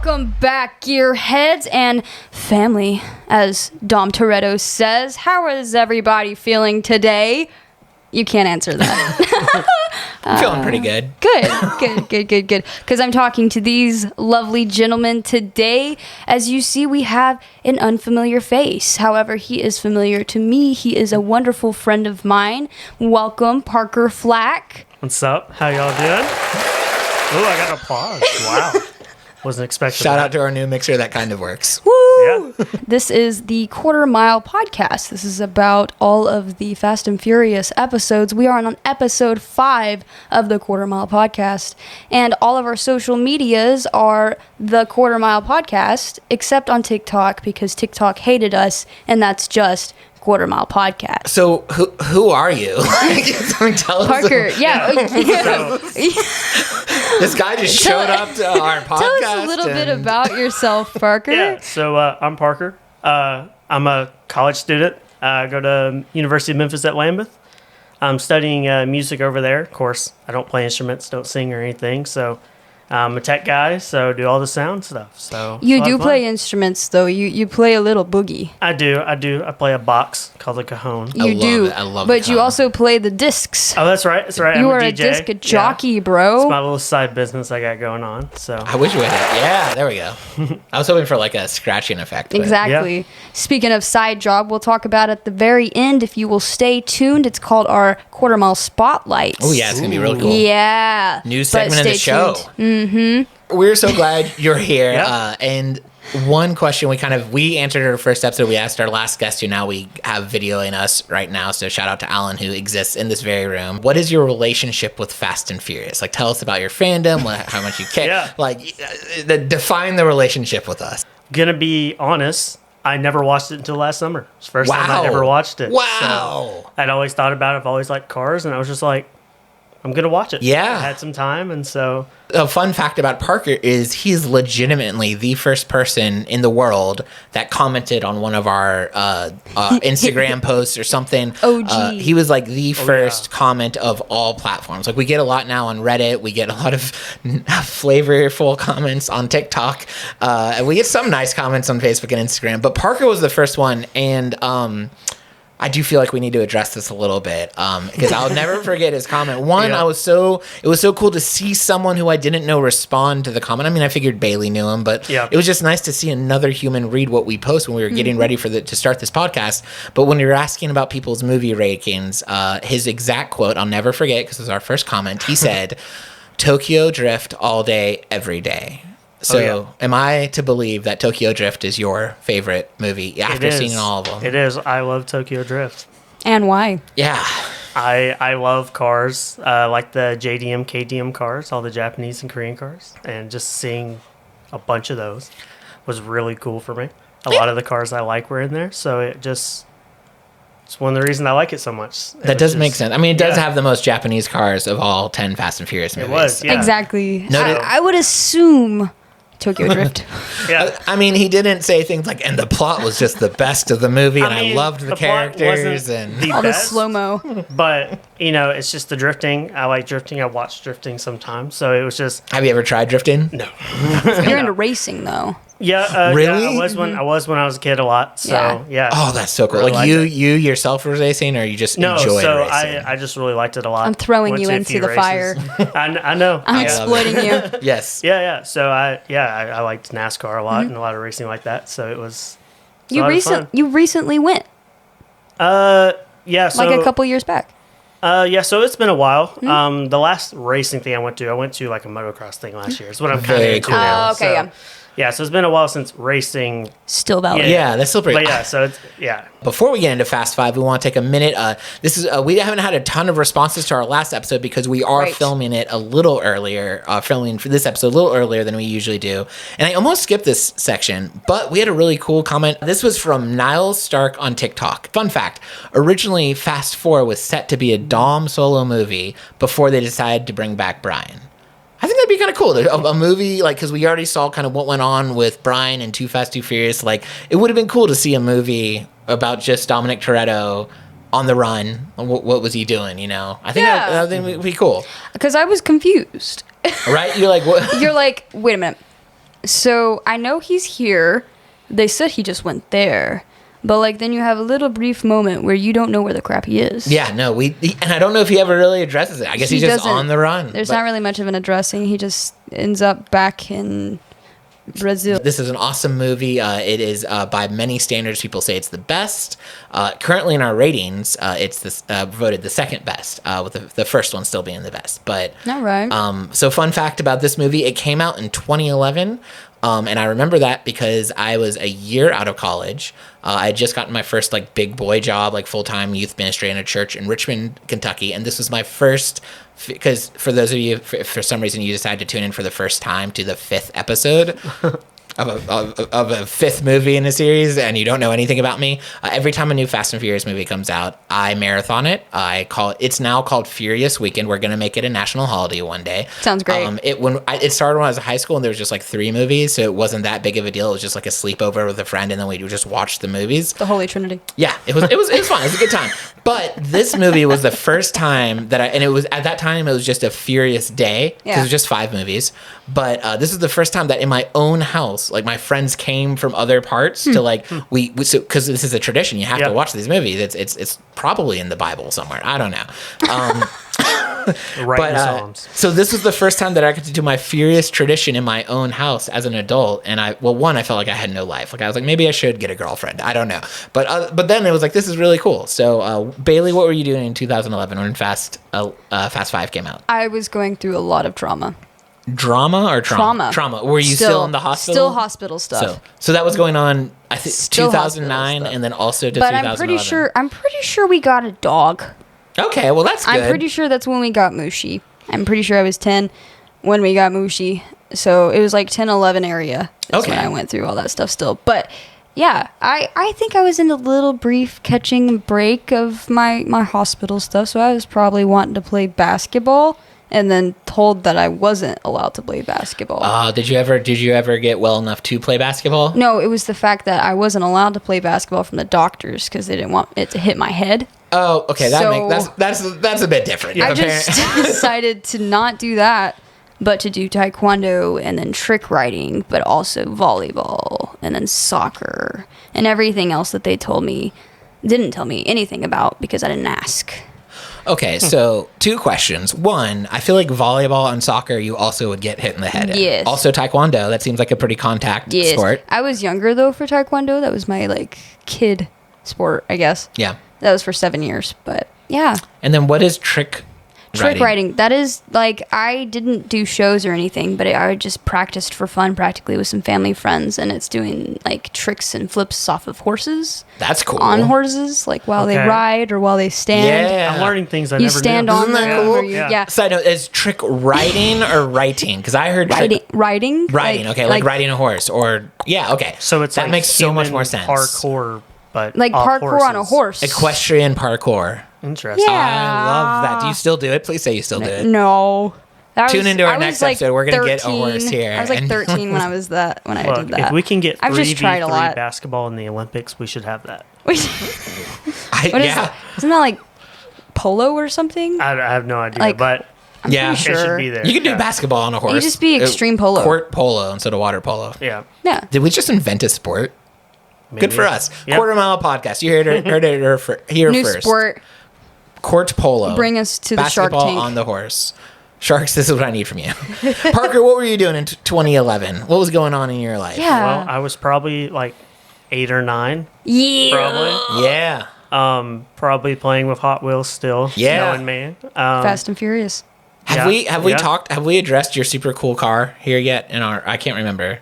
Welcome back, gearheads and family, as Dom Toretto says. How is everybody feeling today? You can't answer that. I'm feeling pretty good. Good. Because I'm talking to these lovely gentlemen today. As you see, we have an unfamiliar face. However, he is familiar to me. He is a wonderful friend of mine. Welcome, Parker FLACK. What's up? How y'all doing? Oh, I got applause. Wow. Wasn't expecting Shout that. out to our new mixer that kind of works. Woo! Yeah. This is the Quarter Mile Podcast. This is about all of the Fast and Furious episodes. We are on episode 5 of the Quarter Mile Podcast. And all of our social medias are the Quarter Mile Podcast, except on TikTok, because TikTok hated us, and that's just Quarter Mile Podcast. So who are you? Tell us. Parker, This guy just showed up to our podcast. Tell us a little bit about yourself, Parker. Yeah, so I'm Parker. I'm a college student. I go to University of Memphis at Lambeth. I'm studying music over there. Of course, I don't play instruments, don't sing or anything, so I'm a tech guy, so do all the sound stuff. So you do play instruments, though. You play a little boogie. I do. I play a box called the cajon. You do. I love but you cajon. also play the discs. Oh, that's right. You I'm are a DJ. disc jockey, Yeah. bro. It's my little side business I got going on. So I wish we had it. Yeah, there we go. I was hoping for like a scratching effect. But Exactly. Yeah. Speaking of side job, we'll talk about at the very end. If you will stay tuned, it's called our Quarter Mile Spotlight. Oh yeah, it's gonna be really cool. Yeah. New segment of the show. Mm-hmm. We're so glad you're here. Yeah. And one question we answered our first episode. We asked our last guest who now we have videoing us right now. So shout out to Alan who exists in this very room. What is your relationship with Fast and Furious? Like tell us about your fandom, how much you care. Yeah. Like define the relationship with us. Gonna be honest, I never watched it until last summer. It's the first time I ever watched it. Wow. So I'd always thought about it. I've always liked cars, and I was just like, I'm gonna watch it. Yeah. I had some time, and so A fun fact about Parker is he's legitimately the first person in the world that commented on one of our Instagram posts or something. OG. He was like the first comment of all platforms. Like we get a lot now on Reddit. We get a lot of flavorful comments on TikTok. And we get some nice comments on Facebook and Instagram. But Parker was the first one. And I do feel like we need to address this a little bit because I'll never forget his comment. One, Yeah. it was so cool to see someone who I didn't know respond to the comment. I mean, I figured Bailey knew him, but Yeah. it was just nice to see another human read what we post when we were getting ready to start this podcast. But when you're asking about people's movie rankings, his exact quote, I'll never forget because it was our first comment. He said, "Tokyo Drift all day, every day." So, am I to believe that Tokyo Drift is your favorite movie after seeing all of them? It is. I love Tokyo Drift. And why? Yeah. I love cars, like the JDM, KDM cars, all the Japanese and Korean cars, and just seeing a bunch of those was really cool for me. A lot of the cars I like were in there, so it's one of the reasons I like it so much. That does make sense. I mean, it does have the most Japanese cars of all 10 Fast and Furious movies. It was, yeah. Exactly. No, I would assume Tokyo Drift. Yeah. I mean, he didn't say things like, and the plot was just the best of the movie, and I mean, loved the plot characters. wasn't And the All the best, slow-mo. But, it's just the drifting. I like drifting. I watch drifting sometimes. So it was just, have you ever tried drifting? no. You're into racing, though. Yeah. Really? Yeah, I was when I was a kid a lot. So, yeah. Oh, that's so cool. Really Like, liked you it. yourself were racing, or you just No, enjoyed so racing? I just really liked it a lot. I'm throwing Went you to a into few the races. I know. I'm Yeah. exploiting you. Yes. Yeah. So I liked NASCAR a lot and a lot of racing like that. So it was a You lot of fun. recently went, Yeah. So like a couple years back. Yeah. So it's been a while. Hmm? The last racing thing I went to like a motocross thing last year. Is what I'm kind of Very into cool. now. Oh, okay, So, yeah. Yeah. So it's been a while since racing. Still valid. Yeah, that's still pretty. But yeah. So it's yeah. Before we get into Fast Five, we want to take a minute. This is we haven't had a ton of responses to our last episode because we are Right. filming it a little earlier, filming for this episode a little earlier than we usually do. And I almost skipped this section, but we had a really cool comment. This was from Niles Stark on TikTok. Fun fact: originally, Fast 4 was set to be a Dom solo movie before they decided to bring back Brian. I think that'd be kind of cool. A movie, like, because we already saw kind of what went on with Brian and Too Fast, Too Furious. Like, it would have been cool to see a movie about just Dominic Toretto on the run. What was he doing, I think that would be cool. Because I was confused. Right? You're like, what? You're like, wait a minute. So I know he's here. They said he just went there. But, like, then you have a little brief moment where you don't know where the crap he is. Yeah, no, and I don't know if he ever really addresses it. I guess he's just on the run. There's not really much of an addressing. He just ends up back in Brazil. This is an awesome movie. It is, by many standards, people say it's the best. Currently in our ratings, it's voted the second best, with the first one still being the best. But All right. so fun fact about this movie, it came out in 2011. And I remember that because I was a year out of college. I had just gotten my first like big boy job, like full-time youth ministry in a church in Richmond, Kentucky. And this was my first, because for those of you, if for some reason you decided to tune in for the first time to the 5th episode of a 5th movie in a series and you don't know anything about me, every time a new Fast and Furious movie comes out, I marathon it. It's now called Furious Weekend. We're going to make it a national holiday one day. Sounds great. It started when I was in high school and there was just like 3 movies, so it wasn't that big of a deal. It was just like a sleepover with a friend and then we would just watch the movies. The Holy Trinity. Yeah, it was fun. It was a good time. But this movie was the first time and it was, at that time, it was just a furious day because Yeah. it was just 5 movies. But this is the first time that in my own house, like my friends came from other parts to like because this is a tradition. You have to watch these movies. It's probably in the Bible somewhere. I don't know. Writing Psalms. So this was the first time that I got to do my furious tradition in my own house as an adult, and I felt like I had no life. Like I was like, maybe I should get a girlfriend. I don't know, but then it was like, this is really cool. So Bailey, what were you doing in 2011 when Fast 5 came out? I was going through a lot of trauma. Drama or trauma? Trauma. Were you still in the hospital? Still hospital stuff. So that was going on, I think, Still 2009, hospital and then also to But 2011. I'm pretty sure we got a dog. Okay, well that's good. I'm pretty sure that's when we got Mushi. I'm pretty sure I was 10 when we got Mushi. So it was like 10, 11 area. That's when I went through all that stuff still. But yeah, I think I was in a little brief catching break of my hospital stuff. So I was probably wanting to play basketball and then told that I wasn't allowed to play basketball. Did you ever get well enough to play basketball? No, it was the fact that I wasn't allowed to play basketball from the doctors because they didn't want it to hit my head. Oh, okay. That's a bit different. I just decided to not do that, but to do taekwondo and then trick riding, but also volleyball and then soccer and everything else that they didn't tell me anything about because I didn't ask. Okay, so 2 questions. 1, I feel like volleyball and soccer, you also would get hit in the head in. Yes. Also taekwondo, that seems like a pretty contact sport. I was younger though for taekwondo. That was my like kid sport, I guess. Yeah. That was for 7 years, but yeah. And then what is trick riding? That is like, I didn't do shows or anything, but I just practiced for fun practically with some family friends, and it's doing like tricks and flips off of horses. That's cool. On horses, like while they ride or while they stand. Yeah. I'm learning things I You never stand knew. on Isn't that them. cool? Or yeah. Side note, is trick riding or writing? Because I heard Riding. Like riding a horse or okay. So it's that like makes so much human more sense. Parkour, but Like off parkour on a horses. horse. Equestrian parkour. Interesting. Yeah. I love that. Do you still do it? Please say you still do it. No. Tune into our next episode. We're gonna get a horse here. I was like 13 when I did that. If we can get I've just tried a 3v3 lot. basketball in the Olympics, we should have that. What is that? Isn't that like polo or something? I have no idea, Like, but Yeah. it should be there. You can do basketball on a horse. You just be extreme polo. Court polo instead of water polo. Yeah. Yeah. Did we just invent a sport? Maybe. Good for us. Yep. Quarter Mile Podcast. You heard it here New first. sport. Court polo. Bring us to the Shark Basketball Tank. on the horse. Sharks, this is what I need from you. Parker, what were you doing in 2011? What was going on in your life? Yeah. Well, I was probably like 8 or 9. Yeah. Probably. Yeah. Probably playing with Hot Wheels still. Yeah. Knowing me. Fast and Furious. Have we addressed your super cool car here yet I can't remember.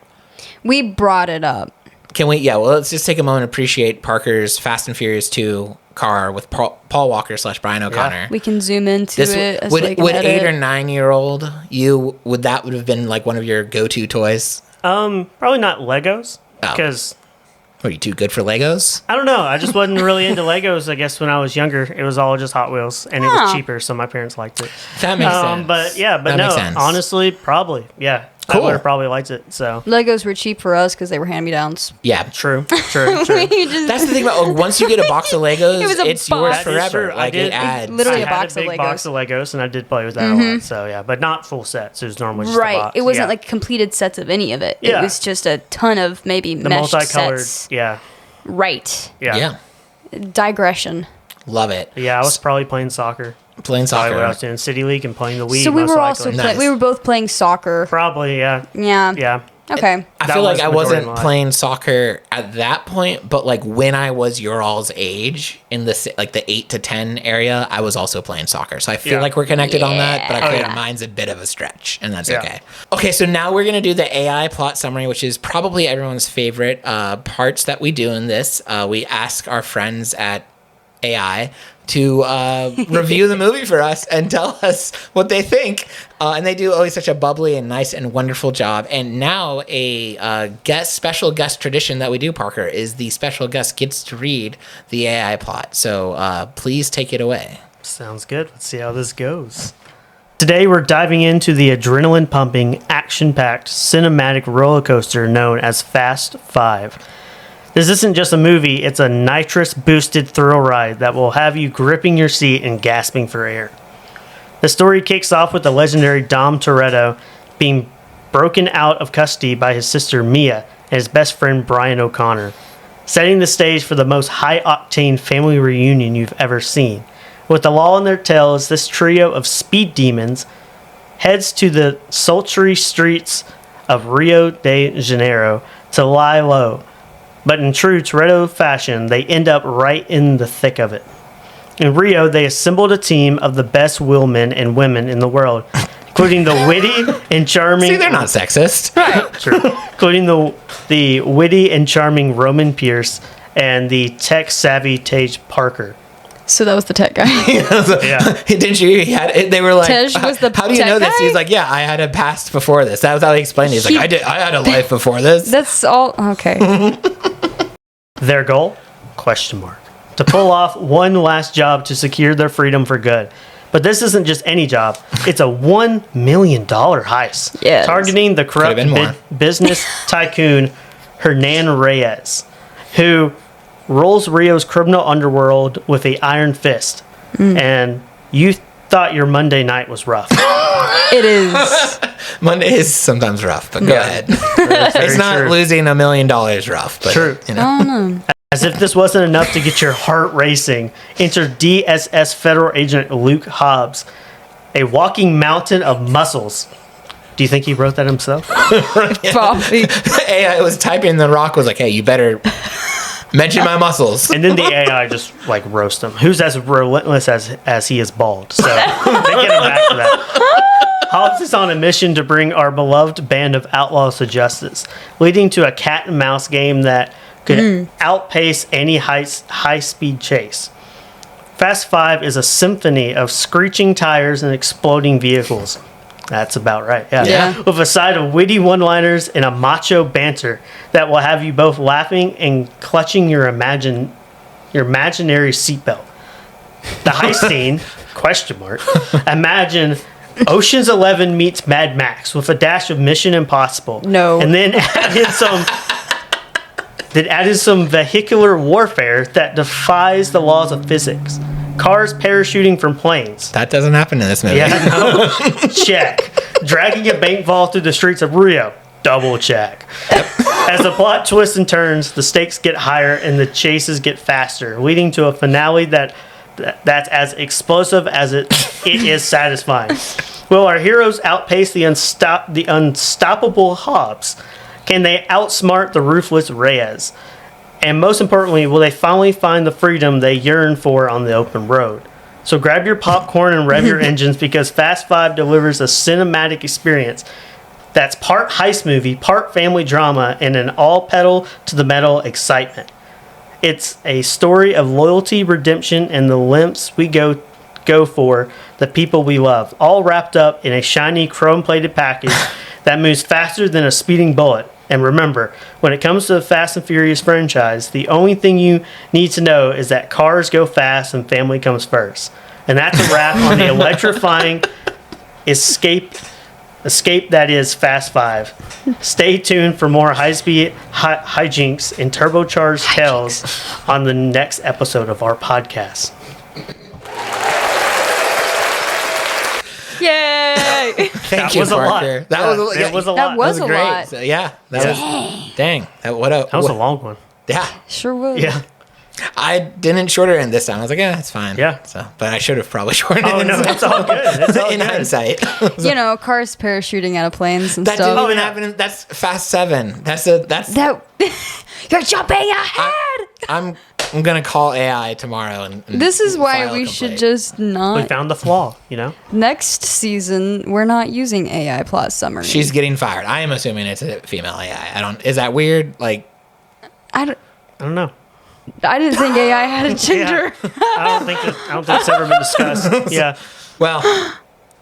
We brought it up. Can we? Yeah, well, let's just take a moment to appreciate Parker's Fast and Furious 2 car with Paul Walker / Brian O'Connor. We can zoom into it. As would like an 8 edit. or 9-year-old would have been like one of your go-to toys? Probably not Legos. Oh. Because Are you too good for Legos? I don't know. I just wasn't really into Legos, I guess, when I was younger. It was all just Hot Wheels, and it was cheaper, so my parents liked it. That makes sense. But That no, makes sense. honestly, probably. Yeah. I would have probably liked it. So Legos were cheap for us because they were hand-me-downs. Yeah. true. You just- That's the thing about once you get a box of Legos, It was a it's box. yours That is forever. true. Like I did- it adds. literally I a had box a of big Legos. box of Legos, and I did play with that a lot. So yeah, but not full sets. It was normally just a Right. box. It wasn't Yeah. like completed sets of any of it. Yeah. It was just a ton of maybe the meshed multicolored. sets. Yeah. Right. Yeah. Digression. Love it. Yeah, I was probably playing soccer. Playing Probably what I was soccer. doing City League and playing the Wii. So we most were likely. also Nice. we were both playing soccer. Probably, yeah. Yeah. Yeah. Okay. I That feel like was I majority wasn't of my life. playing soccer at that point, but like when I was your all's age in the like the 8 to 10 area, I was also playing soccer. So I feel Yeah. like we're connected on that, but I Yeah. feel Oh, like yeah. mine's a bit of a stretch, and that's Yeah. okay. Okay, so now we're gonna do the AI plot summary, which is probably everyone's favorite parts that we do in this. We ask our friends at AI to review the movie for us and tell us what they think. And they do always such a bubbly and nice and wonderful job. And now a special guest tradition that we do, Parker, is the special guest gets to read the AI plot. So please take it away. Sounds good. Let's see how this goes. Today we're diving into the adrenaline-pumping, action-packed, cinematic roller coaster known as Fast 5. This isn't just a movie, it's a nitrous-boosted thrill ride that will have you gripping your seat and gasping for air. The story kicks off with the legendary Dom Toretto being broken out of custody by his sister Mia and his best friend Brian O'Connor, setting the stage for the most high-octane family reunion you've ever seen. With the law on their tails, this trio of speed demons heads to the sultry streets of Rio de Janeiro to lie low. But in true Toretto fashion, they end up right in the thick of it. In Rio, they assembled a team of the best wheelmen and women in the world, including the witty and charming... See, they're not sexist. True. Including the witty and charming Roman Pierce and the tech-savvy Tage Parker. So that was the tech guy. Yeah. Didn't you? They were like, Tej was the how do you tech know this? guy? He's like, yeah, I had a past before this. That was how he explained it. He's like, I had a life before this. That's all. Okay. Their goal? Question mark. To pull off one last job to secure their freedom for good. But this isn't just any job. It's a $1 million heist. Yes. Targeting the corrupt Could've been more. business tycoon Hernan Reyes, who rules Rio's criminal underworld with a iron fist. And you thought your Monday night was rough. It is. Monday is sometimes rough, but go ahead. It's not true. losing $1 million rough, but True. you know. As if this wasn't enough to get your heart racing, enter DSS federal agent Luke Hobbs, a walking mountain of muscles. Do you think he wrote that himself? Probably. AI was typing, the rock was like, hey, you better mention my muscles. And then the AI just like roast him. Who's as relentless as he is bald? So they get him back to that. Hobbs is on a mission to bring our beloved band of outlaws to justice, leading to a cat and mouse game that could outpace any high-speed chase. Fast 5 is a symphony of screeching tires and exploding vehicles. That's about right. Yeah. With a side of witty one-liners and a macho banter that will have you both laughing and clutching your imaginary seatbelt. The heist scene, question mark, imagine Ocean's 11 meets Mad Max with a dash of Mission Impossible. No. And then add in some vehicular warfare that defies the laws of physics. Cars parachuting from planes. That doesn't happen in this movie. Yeah, no. Check. Dragging a bank vault through the streets of Rio. Double check. As the plot twists and turns, the stakes get higher and the chases get faster, leading to a finale that's as explosive as it is satisfying. Will our heroes outpace the unstoppable Hobbs? Can they outsmart the ruthless Reyes? And most importantly, will they finally find the freedom they yearn for on the open road? So grab your popcorn and rev your engines, because Fast 5 delivers a cinematic experience that's part heist movie, part family drama, and an all pedal to the metal excitement. It's a story of loyalty, redemption, and the lengths we go for the people we love, all wrapped up in a shiny chrome-plated package that moves faster than a speeding bullet. And remember, when it comes to the Fast and Furious franchise, the only thing you need to know is that cars go fast and family comes first. And that's a wrap on the electrifying escape that is Fast 5. Stay tuned for more high-speed hijinks and turbocharged tales on the next episode of our podcast. Yay! Thank you, Parker. That was a lot. That was a lot. That was a great. lot. So, yeah. Dang. That was a long one. Yeah. Sure was. Yeah. I didn't shorter end this time. I was like, yeah, it's fine. Yeah. So, but I should have probably shortened it. Oh, no, it's all good. It's all in good. hindsight. You know, cars parachuting out of planes and That stuff. didn't even happen. That's Fast 7. That's You're jumping ahead. I'm gonna call AI tomorrow and This is why file a we should complaint. just We not. found the flaw, you know? Next season, we're not using AI plot summary. She's getting fired. I am assuming it's a female AI. I don't. Is that weird? Like, I don't know. didn't think AI had a gender. I don't think it's ever been discussed. Yeah. well,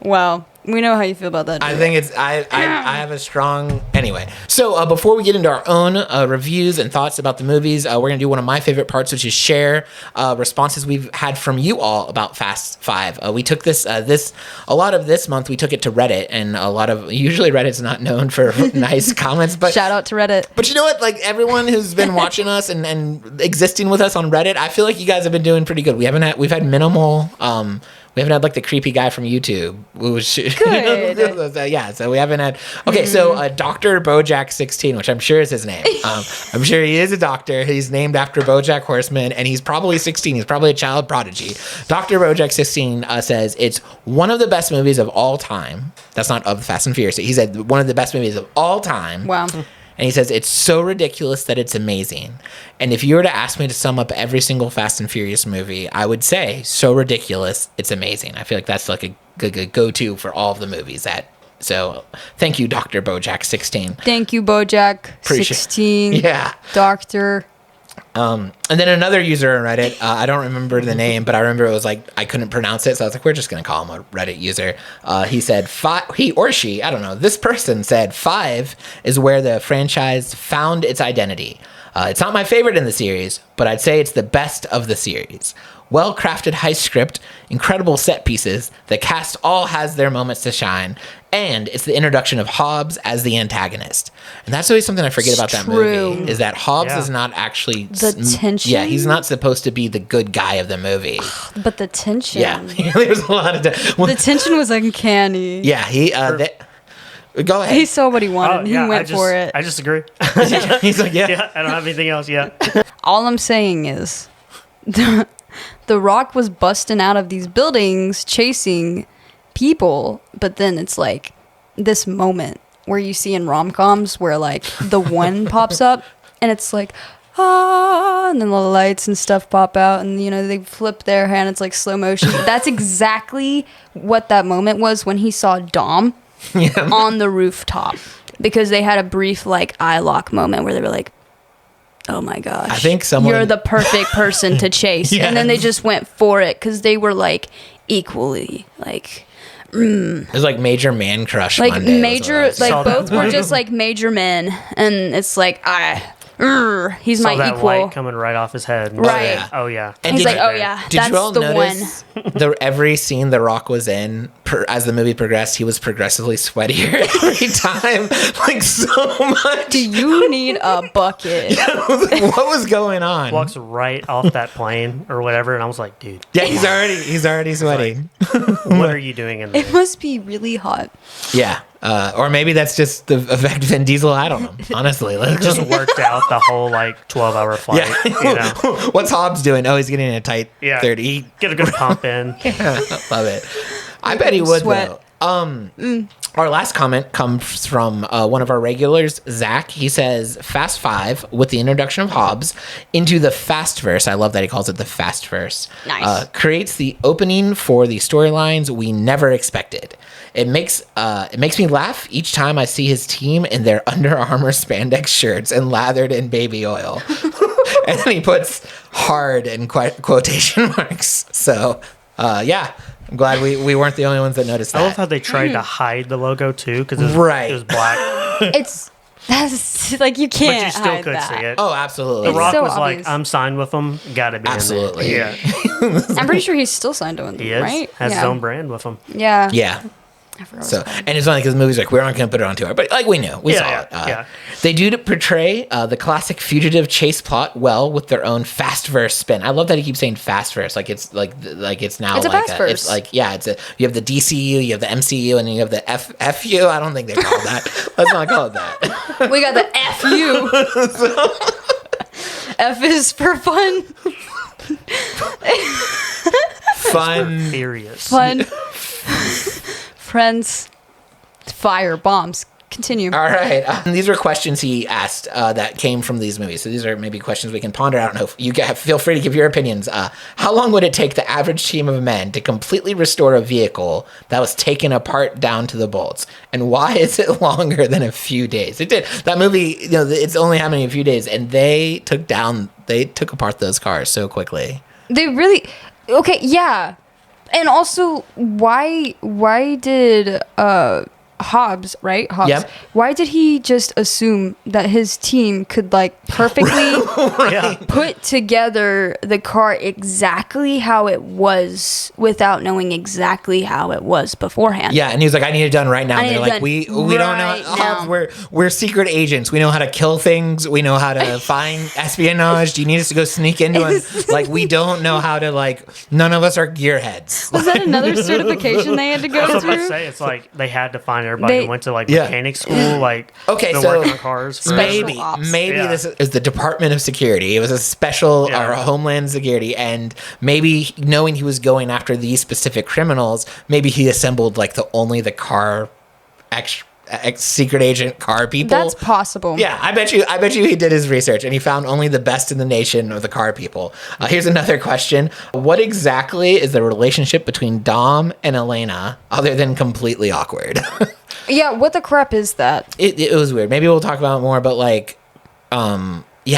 Well, we know how you feel about that. I dude. think it's I have a strong anyway. So before we get into our own reviews and thoughts about the movies, we're gonna do one of my favorite parts, which is share responses we've had from you all about Fast 5. We took this a lot of this month. We took it to Reddit, and usually Reddit's not known for nice comments, but Shout out to Reddit. But you know what? Like everyone who's been watching us and existing with us on Reddit, I feel like you guys have been doing pretty good. We've had minimal. We haven't had like the creepy guy from YouTube. Good. Yeah, so we haven't had. Okay, so Dr. Bojack 16, which I'm sure is his name. I'm sure he is a doctor. He's named after Bojack Horseman, and he's probably 16. He's probably a child prodigy. Dr. Bojack 16 says it's one of the best movies of all time. That's not of Fast and Furious. He said one of the best movies of all time. Wow. And he says, it's so ridiculous that it's amazing. And if you were to ask me to sum up every single Fast and Furious movie, I would say, so ridiculous, it's amazing. I feel like that's like a good go-to for all of the movies. So thank you, Dr. Bojack 16. Thank you, Bojack. Appreciate- 16. Yeah. Doctor. And then another user on Reddit, I don't remember the name, but I remember it was like, I couldn't pronounce it. So I was like, we're just going to call him a Reddit user. He said, he or she, I don't know, this person said 5 is where the franchise found its identity. It's not my favorite in the series, but I'd say it's the best of the series. Well-crafted heist script, incredible set pieces, the cast all has their moments to shine, and it's the introduction of Hobbs as the antagonist. And that's always something I forget about that true. movie, is that Hobbs Yeah. is not actually... The tension? Yeah, he's not supposed to be the good guy of the movie. But the tension. Yeah, there's a lot of... The tension was uncanny. Yeah, he... go ahead. He saw what he wanted. He went for it. I just agree. He's like, yeah. Yeah, I don't have anything else yet. All I'm saying is... The Rock was busting out of these buildings chasing people, but then it's like this moment where you see in rom-coms where like the one pops up and it's like and then the lights and stuff pop out and you know they flip their hand, it's like slow motion. That's exactly what that moment was when he saw Dom on the rooftop, because they had a brief like eye lock moment where they were like, oh my gosh, I think someone... you're the perfect person to chase. Yes. And then they just went for it because they were like equally like It was like major man crush like Monday, major was what it was. like Saw both that. were just like major men, and it's like he's Saw my that equal. light coming right off his head. Right. yeah. Oh, yeah. And He's did like, you- oh yeah, Did that's you all the one. notice every scene The Rock was in, as the movie progressed, he was progressively sweatier every time, like so much. Do you need a bucket? What was going on? Walks right off that plane or whatever, and I was like, dude, Yeah, he's already sweating. what are you doing in there? It must be really hot. Yeah, or maybe that's just the effect of Vin Diesel. I don't know. Honestly, let's Just worked out the whole like 12-hour flight. yeah. You know? What's Hobbs doing? Oh, he's getting a tight Yeah. 30. Get a good pump in. Love it. I bet he would Sweat. though. Our last comment comes from one of our regulars, Zach. He says, Fast 5, with the introduction of Hobbs into the Fastverse, I love that he calls it the Fastverse, Nice. creates the opening for the storylines we never expected. It makes me laugh each time I see his team in their Under Armour spandex shirts and lathered in baby oil. And then he puts hard in quotation marks. So, yeah. I'm glad we weren't the only ones that noticed that. I love how they tried to hide the logo too, because it Right. was black, That's like you but can't you still hide could that. see it. Oh, absolutely. The Rock so was obvious. like, "I'm signed with them. Got to be Absolutely. in there." Yeah, I'm pretty sure he's still signed to it, he is. right? Has yeah. his own brand with them. Yeah. Yeah. So, and it's funny because the movie's like, we're not going to put it on tour, but like we knew, we saw it. They do portray the classic fugitive chase plot well with their own fast verse spin. I love that he keeps saying fast verse, like it's like it's now it's like a fast verse. It's like you have the DCU, you have the MCU, and then you have the FU. I don't think they call it that. Let's not call it that. We got the FU. F is for fun. Fun, furious, fun. Friends, fire, bombs. Continue. All right. These were questions he asked that came from these movies. So these are maybe questions we can ponder. I don't know. You feel free to give your opinions. How long would it take the average team of men to completely restore a vehicle that was taken apart down to the bolts? And why is it longer than a few days? It did. That movie, it's only happening a few days, and they took apart those cars so quickly. They really... Okay, yeah. And also, why did Hobbs, right? Hobbs. Yep. Why did he just assume that his team could like perfectly put together the car exactly how it was without knowing exactly how it was beforehand? Yeah, and he was like, "I need it done right now." And they're like, "We don't know. Hobbs, we're secret agents. We know how to kill things. We know how to find espionage. Do you need us to go sneak into it? Like, we don't know how to like. None of us are gearheads." Was that another certification they had to go That's through? what I say. It's like they had to find everybody who went to like mechanic school, like okay, to so work on cars. First. maybe this is the Department of Security. It was a special or Homeland Security, and maybe knowing he was going after these specific criminals, maybe he assembled like the car secret agent car people. That's possible. Yeah, I bet you he did his research and he found only the best in the nation of the car people. Here's another question. What exactly is the relationship between Dom and Elena other than completely awkward? Yeah, what the crap is that? It was weird. Maybe we'll talk about it more, but like,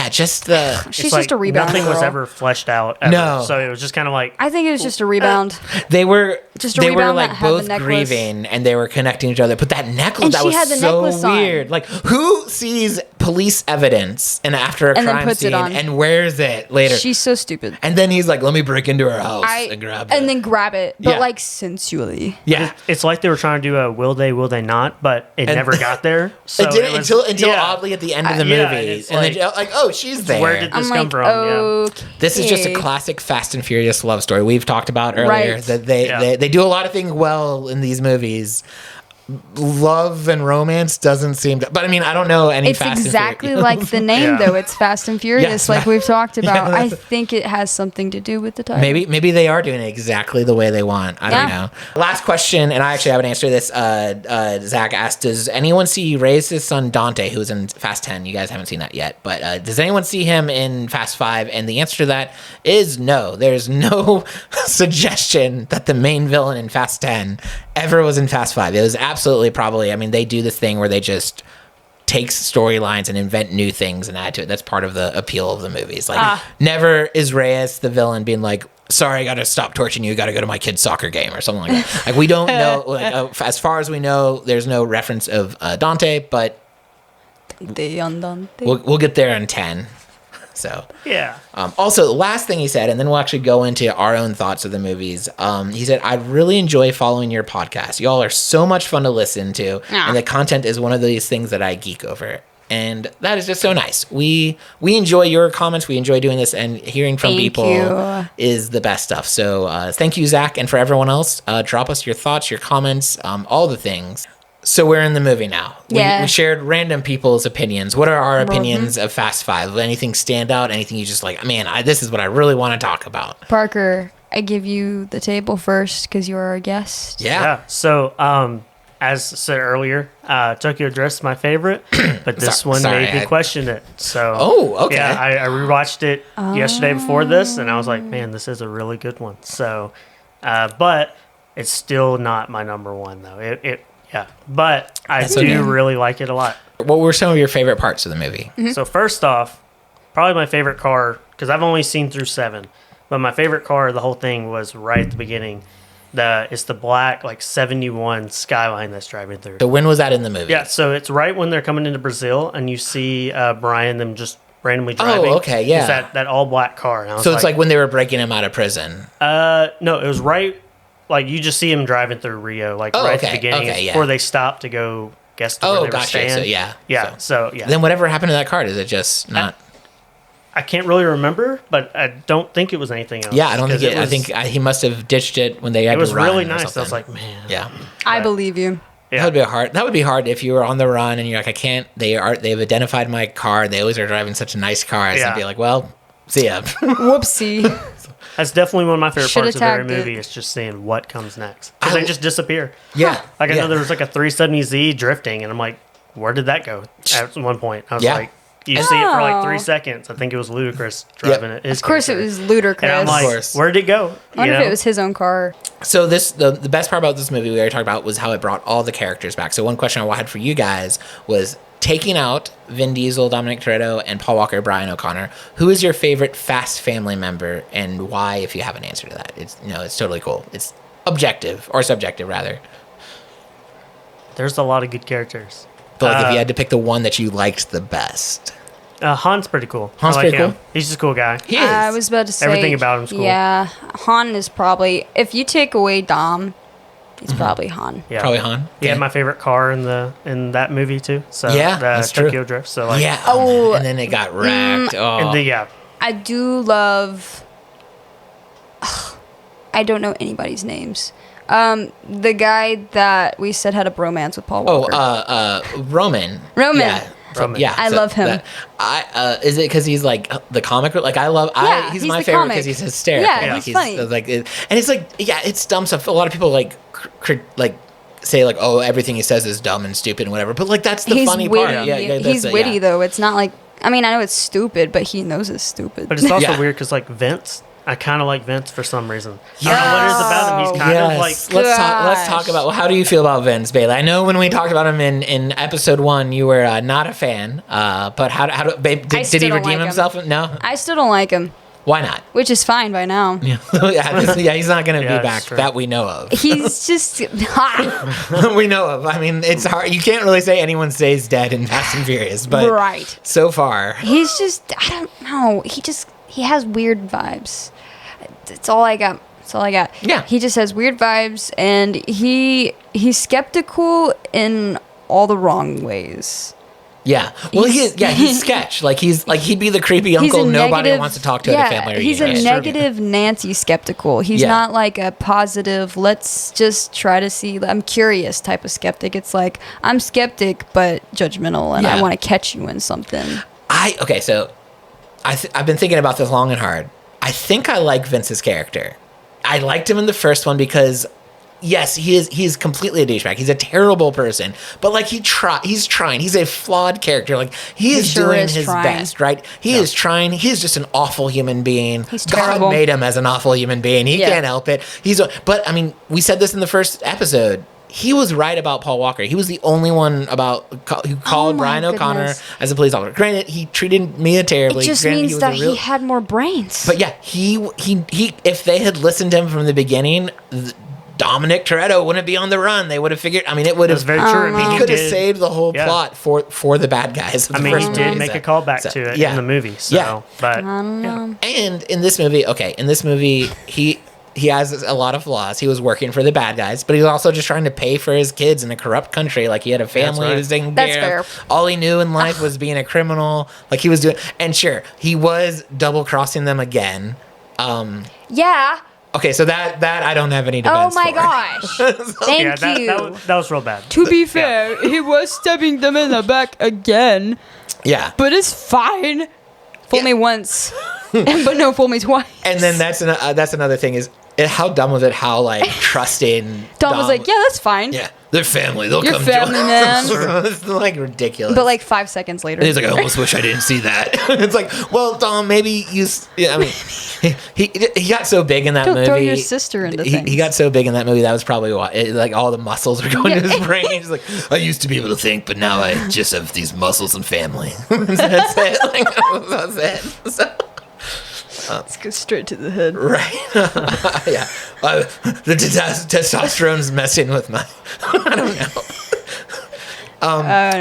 just the... She's just a rebound Nothing girl. was ever fleshed out ever. No. So it was just kind of like... I think it was just a rebound. They were rebound like that had the both necklace. grieving and they were connecting each other. But that necklace, And that she was had the so necklace on. weird. Like, who sees police evidence and after a And then crime puts it scene on. and wears it later? She's so stupid. And then he's like, let me break into her house and grab it. And then grab it, but Yeah. like sensually. Yeah. It's like they were trying to do a will they, will they not, but it never got there. So it didn't was, until oddly at the end of the movie. it's And then, like, oh, she's there. Where did this I'm come like, from? okay. This is just a classic Fast and Furious love story we've talked about earlier. Right. That they do a lot of things well in these movies. Love and romance doesn't seem to, but I mean, I don't know any It's Fast exactly and Furious. like the name, though. It's Fast and Furious, Yes. like we've talked about. Yeah. I think it has something to do with the title. Maybe they are doing it exactly the way they want. I don't know. Last question, and I actually haven't answered this. Zach asked, does anyone see Reyes' son Dante, who's in Fast 10? You guys haven't seen that yet, but does anyone see him in Fast 5? And the answer to that is no. There's no suggestion that the main villain in Fast 10 ever was in Fast 5. It was absolutely probably, I mean, they do this thing where they just take storylines and invent new things and add to it. That's part of the appeal of the movies. Like, never is Reyes the villain being like, sorry, I got to stop torching you. Got to go to my kid's soccer game or something like that. Like, we don't know. Like, as far as we know, there's no reference of Dante, but we'll get there in 10. So Yeah. Also, the last thing he said, and then we'll actually go into our own thoughts of the movies. He said, "I really enjoy following your podcast. Y'all are so much fun to listen to, and the content is one of these things that I geek over." And that is just so nice. We enjoy your comments. We enjoy doing this, and hearing from people is the best stuff. So thank you, Zach, and for everyone else, drop us your thoughts, your comments, all the things. So we're in the movie now. We shared random people's opinions. What are our opinions of Fast 5? Anything stand out? Anything you just like, man, this is what I really want to talk about? Parker, I give you the table first because you're our guest. Yeah. So, as said earlier, Tokyo Drift is my favorite, but this one made me question it. So, okay. Yeah, I rewatched it yesterday before this, and I was like, man, this is a really good one. So, but it's still not my number one, though. Yeah, but I do really like it a lot. What were some of your favorite parts of the movie? Mm-hmm. So first off, probably my favorite car, because I've only seen through 7, but my favorite car of the whole thing was right at the beginning. It's the black, like, 71 Skyline that's driving through. So when was that in the movie? Yeah, so it's right when they're coming into Brazil, and you see Brian, them just randomly driving. Oh, okay, yeah. It's that all-black car. And I was So it's like when they were breaking him out of prison. No, it was right... like you just see him driving through Rio, like right at the beginning before they stop to go guess to where they were staying. So, yeah. So Then whatever happened to that car? Is it just not? I can't really remember, but I don't think it was anything else. Yeah, I don't think it. I think he must have ditched it when they had to run. It was really nice. I was like, man. Yeah. I believe you. Yeah. That would be hard if you were on the run and you're like, I can't. They've identified my car. They always are driving such a nice car. I'd be like, well, see ya. Whoopsie. That's definitely one of my favorite parts of every movie. It. Is just seeing what comes next. Because they just disappear. Yeah. Like I know there was like a 370Z drifting, and I'm like, where did that go? At one point, I was like. You see it for like 3 seconds. I think it was Ludacris driving it. Of course, it was Ludacris. And I'm like, where'd it go? I wonder if it was his own car. So the best part about this movie we already talked about was how it brought all the characters back. So one question I had for you guys was taking out Vin Diesel, Dominic Toretto, and Paul Walker, Brian O'Connor. Who is your favorite Fast family member and why? If you have an answer to that, it's totally cool. It's objective or subjective rather. There's a lot of good characters. But like if you had to pick the one that you liked the best. Han's pretty cool. Han's pretty cool? He's just a cool guy. He is. I was about to say. Everything about him's cool. Yeah. Han is probably, if you take away Dom, it's probably Han. Yeah. Probably Han. He had my favorite car in that movie too. So that's Tokyo true. Drift. So like, and then it got wrecked. and I do love, I don't know anybody's names. The guy that we said had a bromance with Paul Walker. Roman. Roman. Roman. I love him. Is it because he's like the comic? Like he's my favorite because he's hysterical. Yeah, like, he's funny. Like, and it's like it's dumb stuff. A lot of people like say like, oh, everything he says is dumb and stupid and whatever. But like that's the funny witty. part. Yeah, he's witty though. It's not like, I mean, I know it's stupid, but he knows it's stupid. But it's also weird because like Vince. I kind of like Vince for some reason. I don't know what it is about him. He's kind of like... Let's talk about... Well, how do you feel about Vince, Bailey? I know when we talked about him in episode 1, you were not a fan. But did he redeem himself? No? I still don't like him. Why not? Which is fine by now. Yeah, he's not going to be back that we know of. He's just... we know of. I mean, it's hard. You can't really say anyone stays dead in Fast and Furious, but so far... He's just... I don't know. He has weird vibes. It's all I got. Yeah. He just has weird vibes, and he's skeptical in all the wrong ways. Yeah. Well, he's sketch. Like he'd be the creepy uncle nobody wants to talk to at a family reunion. He's a negative Nancy skeptical. He's not like a positive, let's just try to see, I'm curious type of skeptic. It's like, I'm skeptic but judgmental, and I want to catch you in something. So I've been thinking about this long and hard. I think I like Vince's character. I liked him in the first one because, yes, he's completely a douchebag. He's a terrible person, but like he's trying. He's a flawed character. Like he is doing his best, right? He is trying. He's just an awful human being. He's terrible. God made him as an awful human being. He can't help it. But I mean, we said this in the first episode. He was right about Paul Walker. He was the only one who called Brian O'Connor as a police officer. Granted, he treated Mia terribly. It just means that he had more brains. But yeah, he if they had listened to him from the beginning, Dominic Toretto wouldn't be on the run. They would have figured. I mean, it would have. That's very true. He could have saved the whole plot for the bad guys. I mean, he did make a callback to it in the movie. So, but I don't know. And in this movie, he has a lot of flaws. He was working for the bad guys, but he was also just trying to pay for his kids in a corrupt country. Like he had a family he was taking care of. All he knew in life was being a criminal. Like he was doing, and sure, he was double crossing them again. Yeah. Okay, so that I don't have any defense Oh my for. gosh. Thank you. That was real bad. To be fair, he was stabbing them in the back again. Yeah. But it's fine. Fool me once. But no, fool me twice. And then that's another thing is how dumb was it? How like trusting Dom was like, yeah, that's fine. Yeah, they're family. They'll You're come family, join man. It's like ridiculous. But like 5 seconds later, and he's like, I almost wish I didn't see that. It's like, well, Dom, maybe you. I mean, he got so big in that movie. Throw your sister into things. He got so big in that movie. That was probably why. Like all the muscles were going to his brain. He's like, I used to be able to think, but now I just have these muscles and family. That's it. Like, that's it. So. Let's go straight to the head. Right. Yeah. The testosterone's messing with my... I don't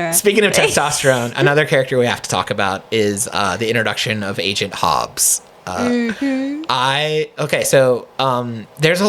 know. Speaking of testosterone, another character we have to talk about is the introduction of Agent Hobbs. There's a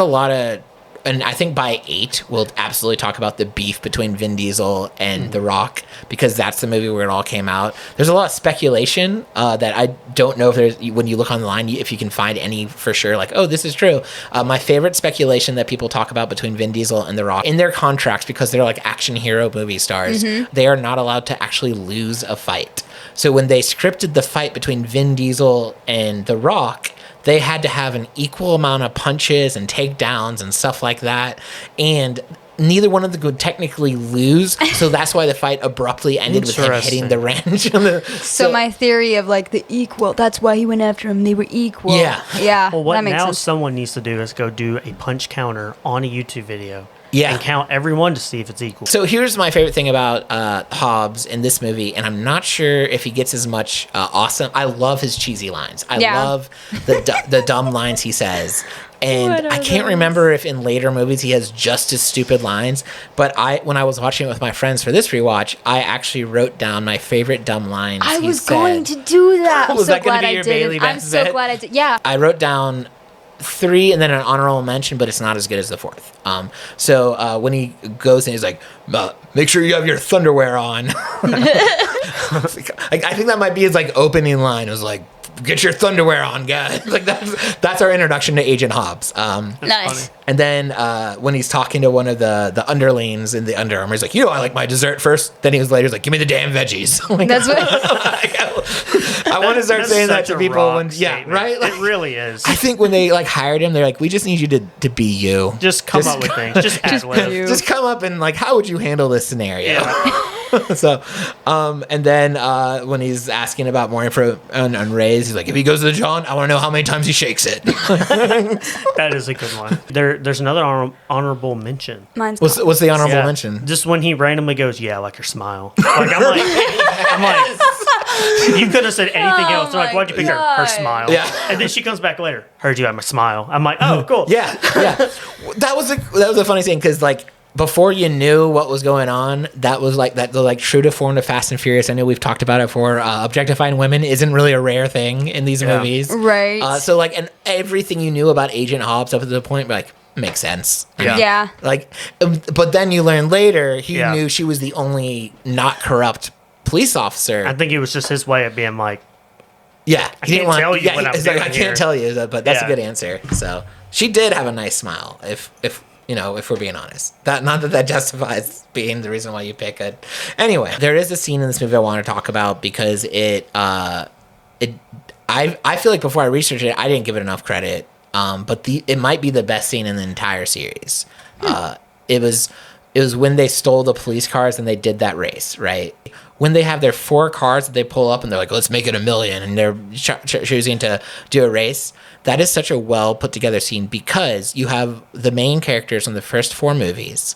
lot of, and I think by 8 we'll absolutely talk about the beef between Vin Diesel and The Rock, because that's the movie where it all came out. There's a lot of speculation that I don't know if there's, when you look online, if you can find any for sure, like, oh, this is true. My favorite speculation that people talk about between Vin Diesel and The Rock, in their contracts, because they're like action hero movie stars, they are not allowed to actually lose a fight. So when they scripted the fight between Vin Diesel and The Rock, they had to have an equal amount of punches and takedowns and stuff like that. And neither one of them could technically lose. So that's why the fight abruptly ended with him hitting the wrench. So my theory of like the equal, that's why he went after him. They were equal. Yeah. Yeah. Well, what that makes now sense. someone needs to do is go do a punch counter on a YouTube video. Yeah. And count everyone to see if it's equal. So here's my favorite thing about Hobbs in this movie, and I'm not sure if he gets as much awesome. I love his cheesy lines. I love the dumb lines he says. And I can't remember if in later movies he has just as stupid lines, but when I was watching it with my friends for this rewatch, I actually wrote down my favorite dumb lines. I was going to do that. I'm Was so that gonna glad be your I did. Bailey I'm Best so bet? glad I did. Yeah. I wrote down 3 and then an honorable mention, but it's not as good as the 4th. So when he goes and he's like, make sure you have your thunderwear on. I think that might be his like opening line. It was like, get your thunderwear on, guys. Like that's our introduction to Agent Hobbs. Nice. Funny. And then when he's talking to one of the underlings in the Under Armour, he's like, I like my dessert first. Then he was later he's like, give me the damn veggies. That's what. I want to start That's saying that such to a people rock when, statement. right? Like, It really is. I think when they like hired him, they're like, we just need you to be you. Just come up with things. Just ad lib. you. Just come up and like, how would you handle this scenario? Yeah. So, and then when he's asking about more info on Ray's, he's like, if he goes to the John, I want to know how many times he shakes it. That is a good one. There's another honorable mention. Mine's What's the honorable Yeah. mention? Just when he randomly goes, yeah, like your smile. Like I'm like, you could have said anything else. They're like, why'd you pick her? Her God. smile. Yeah. And then she comes back later. Heard you had my smile. I'm like, oh, cool. Yeah. That was a funny thing because like before you knew what was going on, that was like that the like true to form of Fast and Furious. I know we've talked about it before. Objectifying women isn't really a rare thing in these movies, Right. So like, and everything you knew about Agent Hobbs up to the point, like, makes sense. Yeah. Yeah. Like, but then you learn later he Yeah. knew she was the only not corrupt police officer. I think it was just his way of being like, Yeah, I can't tell you what I'm he's like, doing I can't here. tell you, but that's a Yeah. good answer. So she did have a nice smile. If we're being honest, not that justifies being the reason why you pick it. Anyway, there is a scene in this movie I want to talk about because I feel like before I researched it, I didn't give it enough credit. But it might be the best scene in the entire series. It was when they stole the police cars and they did that race, right? When they have their 4 cars that they pull up and they're like, let's make it 1 million, and they're choosing to do a race. That is such a well put together scene because you have the main characters in the first 4 movies.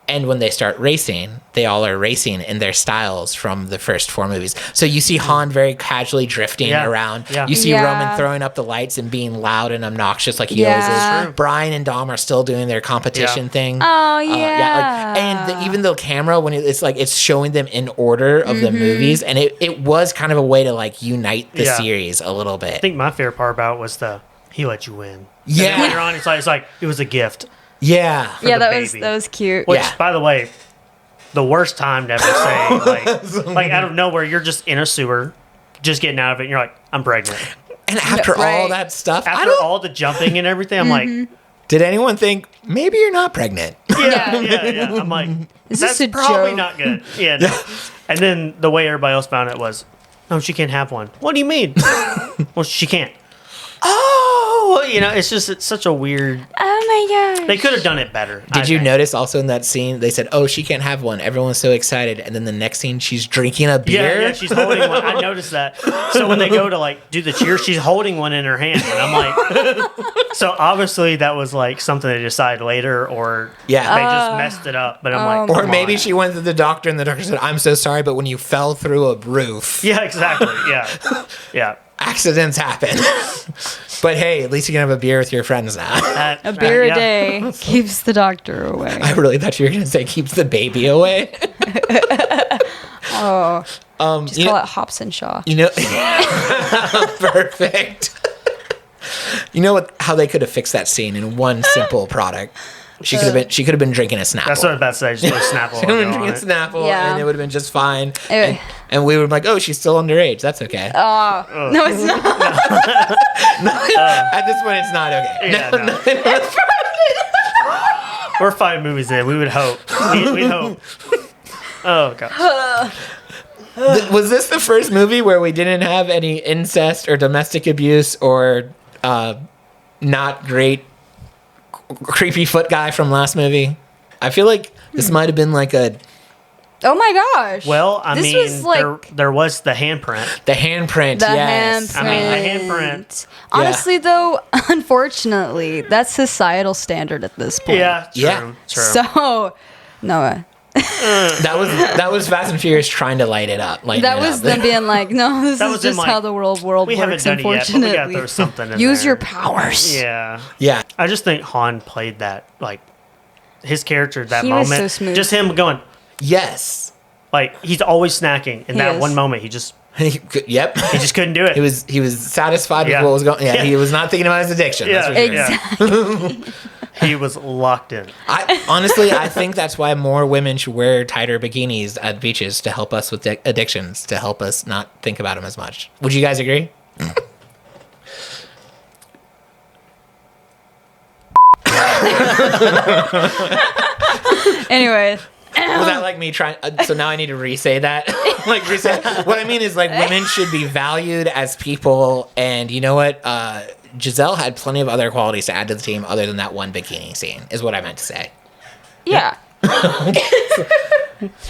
And when they start racing, they all are racing in their styles from the first 4 movies. So you see Han very casually drifting around. Yeah. You see Yeah. Roman throwing up the lights and being loud and obnoxious like he Yeah. always is. True. Brian and Dom are still doing their competition thing. Oh, yeah. And even the camera, when it's like it's showing them in order of Mm-hmm. the movies, and it was kind of a way to like unite the Yeah. series a little bit. I think my favorite part about it was he let you win. Yeah. And then later on, it's like it was a gift. Yeah. Yeah, the that baby. was cute. Which, Yeah. by the way, the worst time to ever say, like out of nowhere, you're just in a sewer, just getting out of it, and you're like, I'm pregnant. And after all Right. that stuff, After all the jumping and everything, I'm like, did anyone think maybe you're not pregnant? yeah. I'm like, Is that's this a probably joke? not good. Yeah. No. And then the way everybody else found it was, no, she can't have one. What do you mean? Well, she can't. Oh, it's such a weird. Oh my gosh. They could have done it better. Did you notice also in that scene they said, "Oh, she can't have one." Everyone's so excited, and then the next scene she's drinking a beer. Yeah, she's holding one. I noticed that. So when they go to like do the cheer, she's holding one in her hand, and I'm like, so obviously that was like something they decided later, or Yeah. they just messed it up. But I'm like, Or come maybe on. she went to the doctor, and the doctor said, "I'm so sorry, but when you fell through a roof, Yeah, exactly. Yeah. accidents happen." But hey, at least you can have a beer with your friends now. A beer yeah. a day keeps the doctor away. I really thought you were going to say keeps the baby away. Oh. Just call it Hobson Shaw. You know, perfect. You know how they could have fixed that scene in one simple product. She could have been drinking a Snapple. That's what I was about to say. Just put a Snapple. She could have been drinking a Snapple, Yeah. and it would have been just fine. And we were like, oh, she's still underage. That's okay. No, it's not. At this point, it's not okay. Yeah, no. We're 5 movies in. We would hope. We'd hope. Oh, gosh. Was this the first movie where we didn't have any incest or domestic abuse or not great creepy foot guy from last movie? I feel like this might have been like a... Oh my gosh. Well, I This mean, was like- there was the handprint. The handprint, yes. I mean, the handprint. Honestly, though, unfortunately, that's societal standard at this point. Yeah, true. Yeah. True. So, no. That was Fast and Furious trying to light it up. That was them being like, no, this That is was in, just like, how the world we haven't works, done it yet, but we unfortunately. gotta throw something in Use there. your powers. Yeah. Yeah. I just think Han played that, like, his character at that He was moment. so smooth. Just him going, Yes. like, he's always snacking. In He that is. one moment, he just Yep. couldn't do it. He was satisfied Yeah. with what was going. Yeah, Yeah. he was not thinking about his addiction. That's for sure. Exactly. He was locked in. I think that's why more women should wear tighter bikinis at beaches to help us with addictions, to help us not think about them as much. Would you guys agree? Anyway. Was that like me trying? So now I need to re-say that. Like re-say. What I mean is like women should be valued as people, and you know what? Giselle had plenty of other qualities to add to the team other than that one bikini scene. Is what I meant to say. Yeah.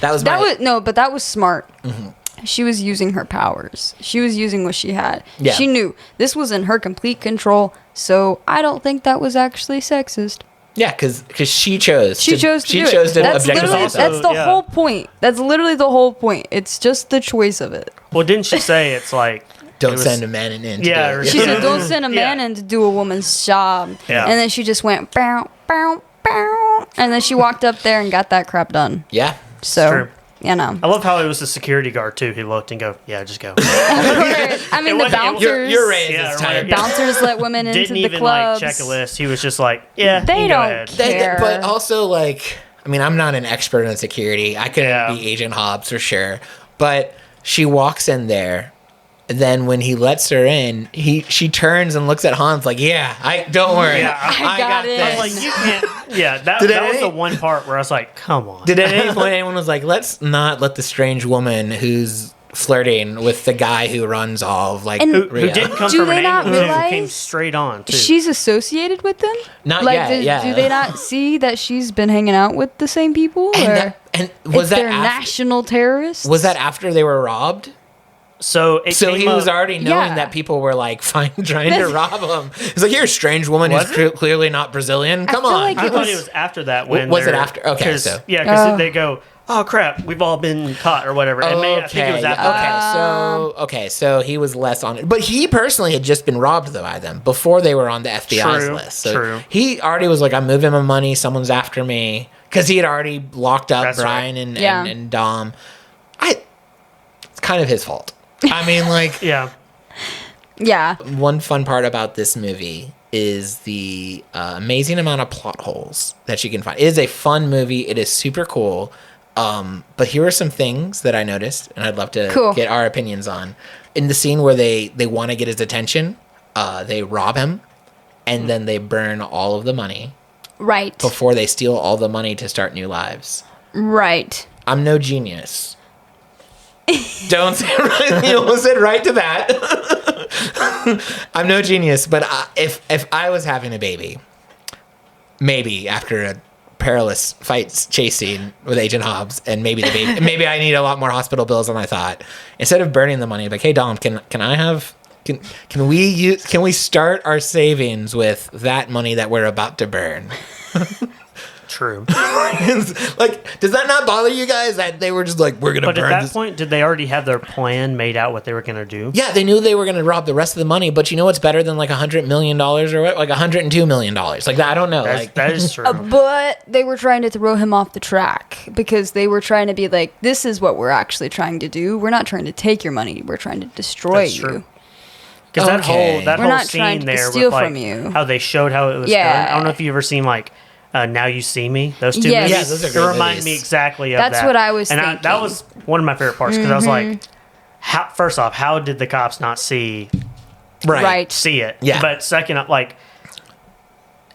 That was smart. Mm-hmm. She was using her powers. She was using what she had. Yeah. She knew this was in her complete control. So I don't think that was actually sexist. Yeah, because she chose. She chose to do it. chose to That's objectify literally herself. that's the Yeah. whole point. That's literally the whole point. It's just the choice of it. Well, didn't she say it's like... Don't it was- send a man in. To Yeah, do it. or She said, "Don't send a man Yeah. in to do a woman's job." Yeah. And then she just went bow, bow, bow, and then she walked up there and got that crap done. Yeah. So, True. you know. I love how it was the security guard, too. He looked and go, yeah, just go. I mean, the wasn't- bouncers. Your raise Yeah, is right. tight. Yeah. Bouncers let women into Didn't the even, clubs. like, check a list. He was just like, yeah, They you go don't ahead. care. But also, like, I mean, I'm not an expert in security. I couldn't Yeah. be Agent Hobbs for sure. But she walks in there. And then when he lets her in, she turns and looks at Hans like, "Yeah, don't worry, Yeah, I got it." I was like, you can't... Yeah, that Did was any- the one part where I was like, come on. Did at any point anyone was like, "Let's not let the strange woman who's flirting with the guy who runs all of like And- who Rio." didn't come Do from they an not angle, too, realize came straight on, too. She's associated with them? Not Like, yet, yeah. do they not see that she's been hanging out with the same people? And, was that they're after, national terrorists? was that after they were robbed? So So he was already knowing Yeah. that people were like trying to rob him. He's like, "You're a strange woman Was who's clearly not Brazilian. Come feel on." like I it thought was- it was after that when Was it they're- after? Okay, 'cause- so- yeah, because Oh. they go, oh crap, we've all been caught or whatever. And I think it was after that. Okay, so he was less on it, but he personally had just been robbed though by them before they were on the FBI's True, list. So true. he already was like, "I'm moving my money. Someone's after me," because he had already locked up That's Brian right. and Dom. It's kind of his fault. I mean, like, Yeah. Yeah. one fun part about this movie is the amazing amount of plot holes that you can find. It is a fun movie. It is super cool. But here are some things that I noticed, and I'd love to get our opinions on. In the scene where they want to get his attention, they rob him, and then they burn all of the money Right. before they steal all the money to start new lives. Right. I'm no genius. Don't say right. You almost said right to that. I'm no genius, but if I was having a baby, maybe after a perilous fight chase scene with Agent Hobbs, and maybe the baby, maybe I need a lot more hospital bills than I thought. Instead of burning the money, like, hey Dom, can we start our savings with that money that we're about to burn? True. Like, does that not bother you guys that they were just like, we're gonna But burn at that this? point, did they already have their plan made out what they were going to do? Yeah, they knew they were gonna rob the rest of the money, but you know what's better than like $100 million or what? Like $102 million. Like that, I don't know. That is true. But they were trying to throw him off the track because they were trying to be like, this is what we're actually trying to do. We're not trying to take your money. We're trying to destroy That's you. true. Because that Okay. whole We're not scene trying to there steal with like from you. how they showed how it was Yeah. done. I don't know if you ever seen like Now You See Me. Those two Yes. movies. Yeah, those are It great reminded me movies. exactly of That's that. what I was and thinking. that was one of my favorite parts because I was like, first off, how did the cops not see Right. it? Yeah. But second, like,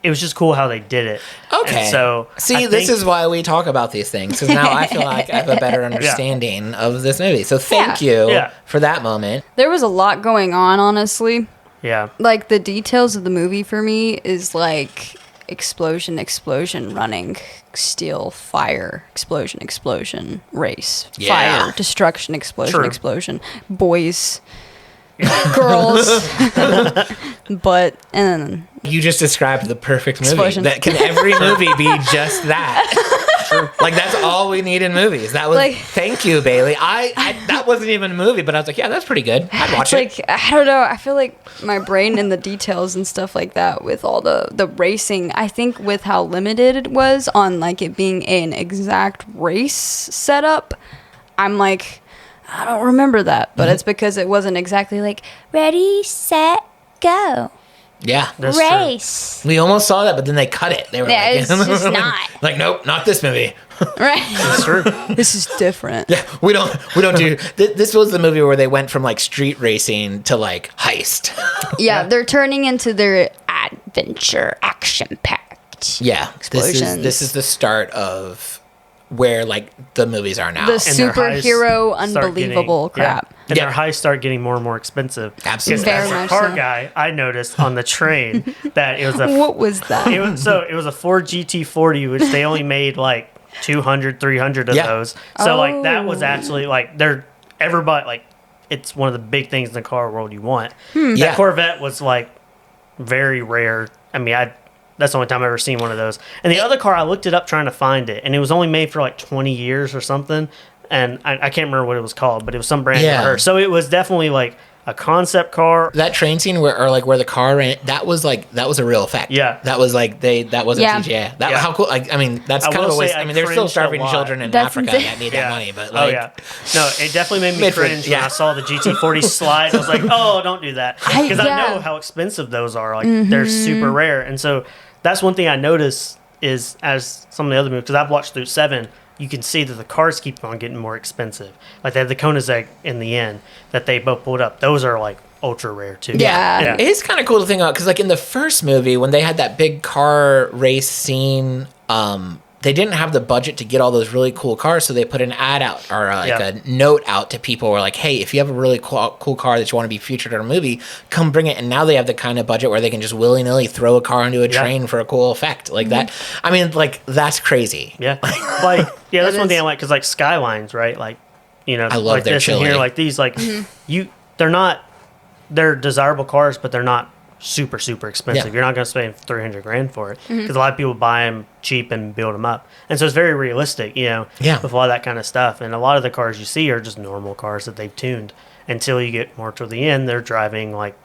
it was just cool how they did it. Okay. And so see, this is why we talk about these things, because now I feel like I have a better understanding of this movie. So thank you Yeah. for that moment. There was a lot going on, honestly. Yeah. Like, the details of the movie for me is like explosion, running, steal, fire, explosion, race, Yeah. fire, destruction, explosion, True. explosion, boys, girls, but, and then You just described the perfect movie. Explosion. That can every movie be just that? Like that's all we need in movies. That was Like- thank you, Bailey. I that wasn't even a movie, but I was like, yeah, that's pretty good. I'd watch it's it. like, I don't know, I feel like my brain and the details and stuff like that with all the racing, I think with how limited it was on like it being an exact race setup, I'm like, I don't remember that, but it's because it wasn't exactly like ready, set, go, Yeah. That's true. race. We almost saw that, but then they cut it. They were Yeah, like, it's just not. like, nope, not this movie. Right? That's true. This is different. Yeah, we don't do. This was the movie where they went from like street racing to like heist. Yeah, they're turning into their adventure, action packed. Yeah, Explosions. this is the start of where like the movies are now. The And their heists superhero, start unbelievable getting- crap. And Yeah. their heists start getting more and more expensive. Absolutely. Because Very as a much car so. guy, I noticed on the train that it was a What was that? it was a Ford GT40, which they only made like 200, 300 of Yeah. those. So like that was Oh. actually like everybody like it's one of the big things in the car world you want. Hmm. That Yeah. Corvette was like very rare. I mean, that's the only time I've ever seen one of those. And the other car, I looked it up trying to find it, and it was only made for like 20 years or something. And I can't remember what it was called, but it was some brand Yeah. for her. So it was definitely like a concept car. That train scene where the car ran, that was a real effect. Yeah. that was like that wasn't Yeah. CGI. That Yeah. how cool. Like, I mean, that's I kind of will a waste. say I I mean, there's still cringed a starving lot. children in That's Africa insane. that need that money. But Oh like, yeah, no, it definitely made me Made for- cringe when yeah. I saw the GT40 slide. I was like, oh, don't do that, because I yeah. know how expensive those are. Like they're super rare, and so that's one thing I notice is as some of the other movies, because I've watched through 7. You can see that the cars keep on getting more expensive. Like they had the Koenigsegg in the end that they both pulled up. Those are like ultra rare too. Yeah. It is kind of cool to think about because, like, in the first movie, when they had that big car race scene, they didn't have the budget to get all those really cool cars, so they put an ad out or a note out to people where like, hey, if you have a really cool car that you want to be featured in a movie, come bring it. And now they have the kind of budget where they can just willy-nilly throw a car into a train for a cool effect like that. I mean, like, that's crazy. Yeah, like that's It one thing is. I like because like Skylines, right? Like I love like their this and here, chili. like these, like they're desirable cars, but they're not super expensive. Yeah. You're not going to spend $300,000 for it because a lot of people buy them cheap and build them up, and so it's very realistic, Yeah. with a lot of that kind of stuff. And a lot of the cars you see are just normal cars that they've tuned until you get more to the end. They're driving like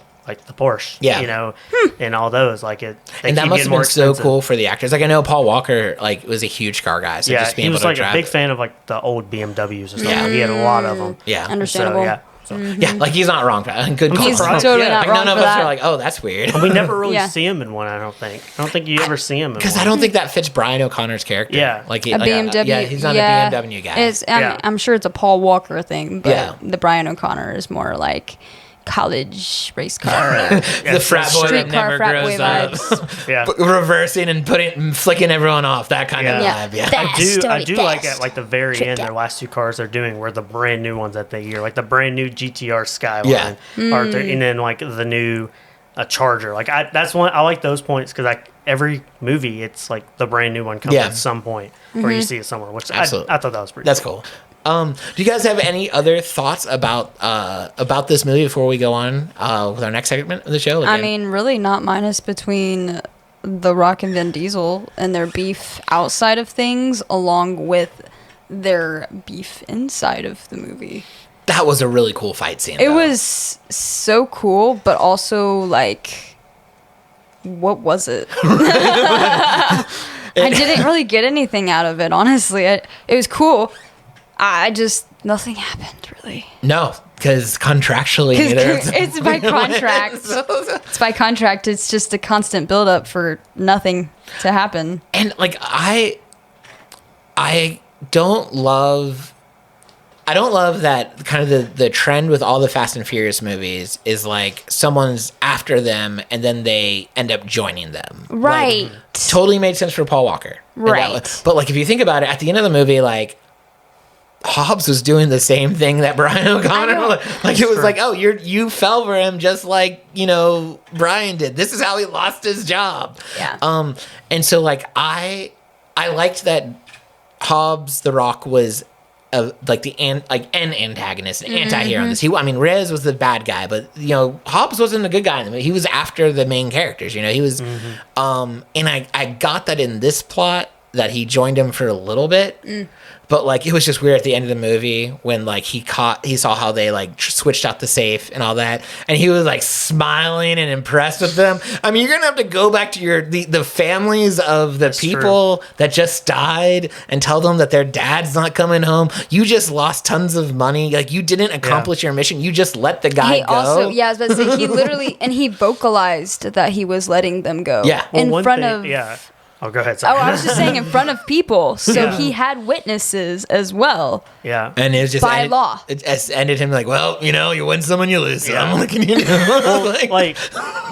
the Porsche, Yeah. and all those like it. They And that keep must getting have more been so expensive. cool for the actors. Like, I know Paul Walker like was a huge car guy, so Yeah, just being he able was to like drive. a big fan of like the old BMWs and stuff. Yeah. He had a lot of them. Yeah. Understandable. So, yeah. So. Yeah, like he's not wrong. Good call. He's surprised. totally Yeah, not Like, wrong none of for us that. are like, oh, that's weird. We never really Yeah. see him in one. I don't think you ever see him in Because one. I don't think that fits Brian O'Connor's character. Yeah. like A BMW. Yeah, he's not a BMW guy. I'm sure it's a Paul Walker thing, but Yeah. the Brian O'Connor is more like college race car, the frat boy street that car never frat boy grows up, vibes. Yeah. reversing and flicking everyone off. That kind of Yeah. vibe. Yeah. I do like fast. at like the very Check end, out. their last two cars they're doing were the brand new ones that they year, like the brand new GTR Skyline, and then like the new Charger. Like that's one I like those points because every movie it's like the brand new one comes Yeah. at some point where you see it somewhere, which I Absolutely. thought that was pretty. That's cool. Do you guys have any other thoughts about this movie before we go on with our next segment of the show? I mean, really not minus between The Rock and Vin Diesel and their beef outside of things, along with their beef inside of the movie. That was a really cool fight scene. It though. was so cool, but also like, what was it? I didn't really get anything out of it, honestly. It was cool. Nothing happened really. No, because contractually, It's by contract. It's by contract. It's just a constant buildup for nothing to happen. And like I don't love that kind of the trend with all the Fast and Furious movies is like someone's after them and then they end up joining them. Right. Like, totally made sense for Paul Walker. Right. But like if you think about it, at the end of the movie, like Hobbs was doing the same thing that Brian O'Connor was. Like it was like, oh, you fell for him just like, Brian did. This is how he lost his job. Yeah. And so like I liked that Hobbs the Rock was like an antagonist, an anti-hero in this. Rez was the bad guy, but Hobbs wasn't a good guy in the movie. He was after the main characters. He was and I got that in this plot that he joined him for a little bit. But like it was just weird at the end of the movie when like he saw how they like switched out the safe and all that, and he was like smiling and impressed with them. I mean, you're gonna have to go back to the families of the people that just died and tell them that their dad's not coming home. You just lost tons of money. Like you didn't accomplish your mission. You just let the guy go. Also, I was about to say, he literally and he vocalized that he was letting them go. Yeah, in front of. Yeah. Oh, go ahead. Sorry. Oh, I was just saying in front of people. So he had witnesses as well. Yeah. And it was just by law. It ended him like, well, you win some and you lose some. Yeah. What can you do? like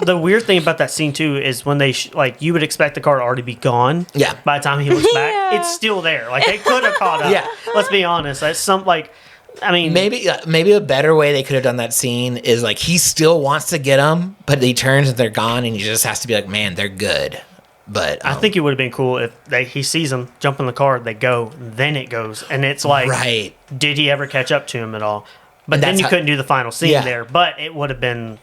the weird thing about that scene too is when they you would expect the car to already be gone. Yeah. By the time he looks back, it's still there. Like they could have caught up. Yeah. Let's be honest. That's maybe a better way they could have done that scene is like he still wants to get them, but he turns and they're gone, and he just has to be like, man, they're good. But I think it would have been cool if he sees them jump in the car, they go, then it goes, and it's like, right? Did he ever catch up to him at all? But then you couldn't do the final scene there. But it would have been.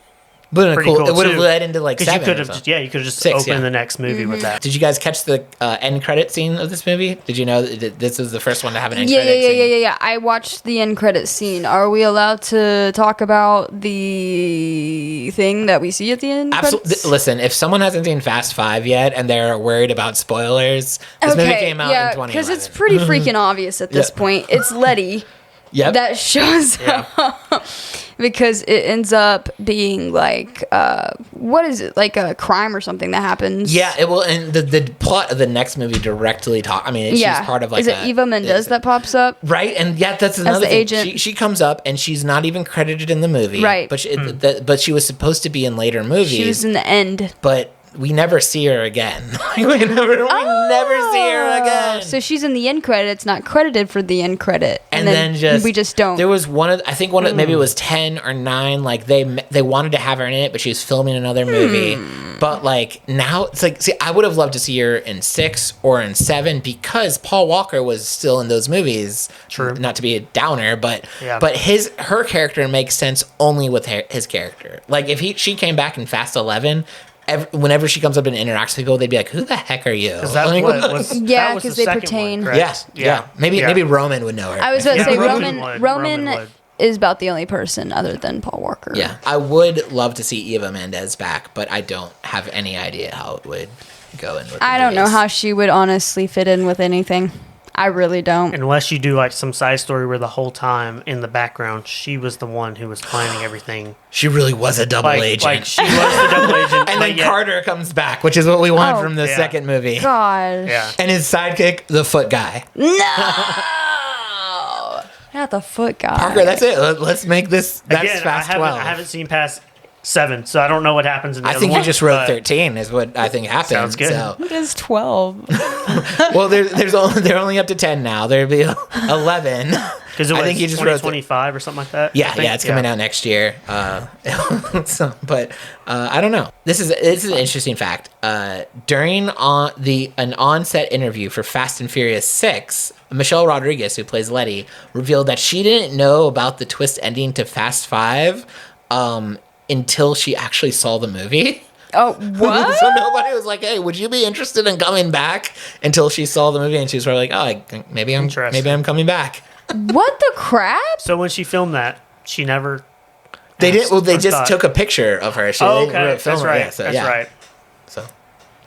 Pretty cool. It would have led into like 7. You could have just opened the next movie with that. Did you guys catch the end credit scene of this movie? Did you know that this is the first one to have an end credit scene? Yeah. I watched the end credit scene. Are we allowed to talk about the thing that we see at the end? Absolutely. Listen, if someone hasn't seen Fast 5 yet and they're worried about spoilers, this movie came out in 2011. Because it's pretty freaking obvious at this point. It's Letty. Yep. That shows up because it ends up being like, what is it? Like a crime or something that happens. Yeah, it will. And the plot of the next movie directly she's part of like. Is it Eva Mendes that pops up? Right, and that's another thing. Agent. She comes up and she's not even credited in the movie. Right, but she was supposed to be in later movies. She was in the end, but we never see her again. we never see her again. So she's in the end credits, not credited for the end credit, and then we just don't. There was maybe it was 10 or 9. Like they wanted to have her in it, but she was filming another movie. But like now, it's like, see, I would have loved to see her in 6 or in 7 because Paul Walker was still in those movies. True. Not to be a downer, but her character makes sense only with his character. Like if she came back in Fast 11. Whenever she comes up and interacts with people, they'd be like, "Who the heck are you?" Yeah, because they pertain. Yeah. Maybe Roman would know her. I was about to say Roman is about the only person other than Paul Walker. Yeah, I would love to see Eva Mendes back, but I don't have any idea how it would go in with. I don't know how she would honestly fit in with anything. I really don't. Unless you do like some side story where the whole time in the background she was the one who was planning everything. She really was a double agent. Like she was the double agent. And then Carter comes back, which is what we want from the second movie. God. Yeah. And his sidekick, the foot guy. No. Not the foot guy. Parker, that's it. Let's make this. That's Again, Fast 12. I haven't seen past 7, so I don't know what happens in the other I think one, you just wrote 13 is what I think happened. Sounds good. So. It is 12. Well, they're only up to 10 now. There'll be 11. Because I think you just wrote 25 or something like that. Yeah, it's coming out next year. But I don't know. This is an interesting fact. During an on-set interview for Fast and Furious 6, Michelle Rodriguez, who plays Letty, revealed that she didn't know about the twist ending to Fast 5 until she actually saw the movie. Oh, what? So nobody was like, "Hey, would you be interested in coming back?" Until she saw the movie and she was probably like, "Oh, maybe I'm coming back." What the crap? So when she filmed that, she never. They didn't. Well, they just took a picture of her. She didn't okay. film That's her. right. Yeah, so, That's right. So,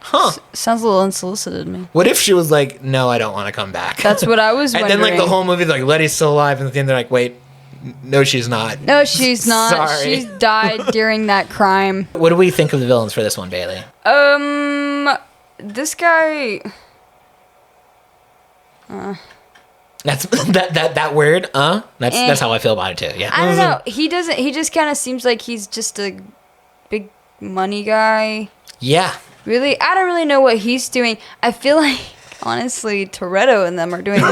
huh? Sounds a little unsolicited to me. What if she was like, "No, I don't want to come back." That's what I was and wondering. then like the whole movie, like Letty's still alive, and at the end they're like, "Wait, no, she's not." No, she's not. Sorry. She's died during that crime. What do we think of the villains for this one, Bailey? This guy. That's that word. That's how I feel about it too. Yeah. I don't know. He doesn't. He just kind of seems like he's just a big money guy. Yeah. Really, I don't really know what he's doing. I feel like, honestly, Toretto and them are doing more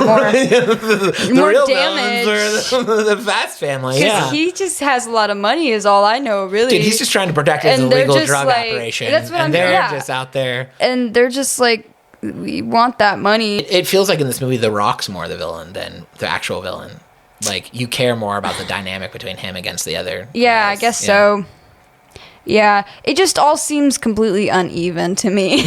real damage. villains are the Fast family. Yeah. He just has a lot of money, is all I know. Really, Dude, he's just trying to protect his And they're illegal just drug like- operation. that's what and I'm- they're yeah. just out there. and they're just like, we want that money. It feels like in this movie, The Rock's more the villain than the actual villain. Like, you care more about the dynamic between him against the other Yeah, I guys. guess so. Yeah, it just all seems completely uneven to me.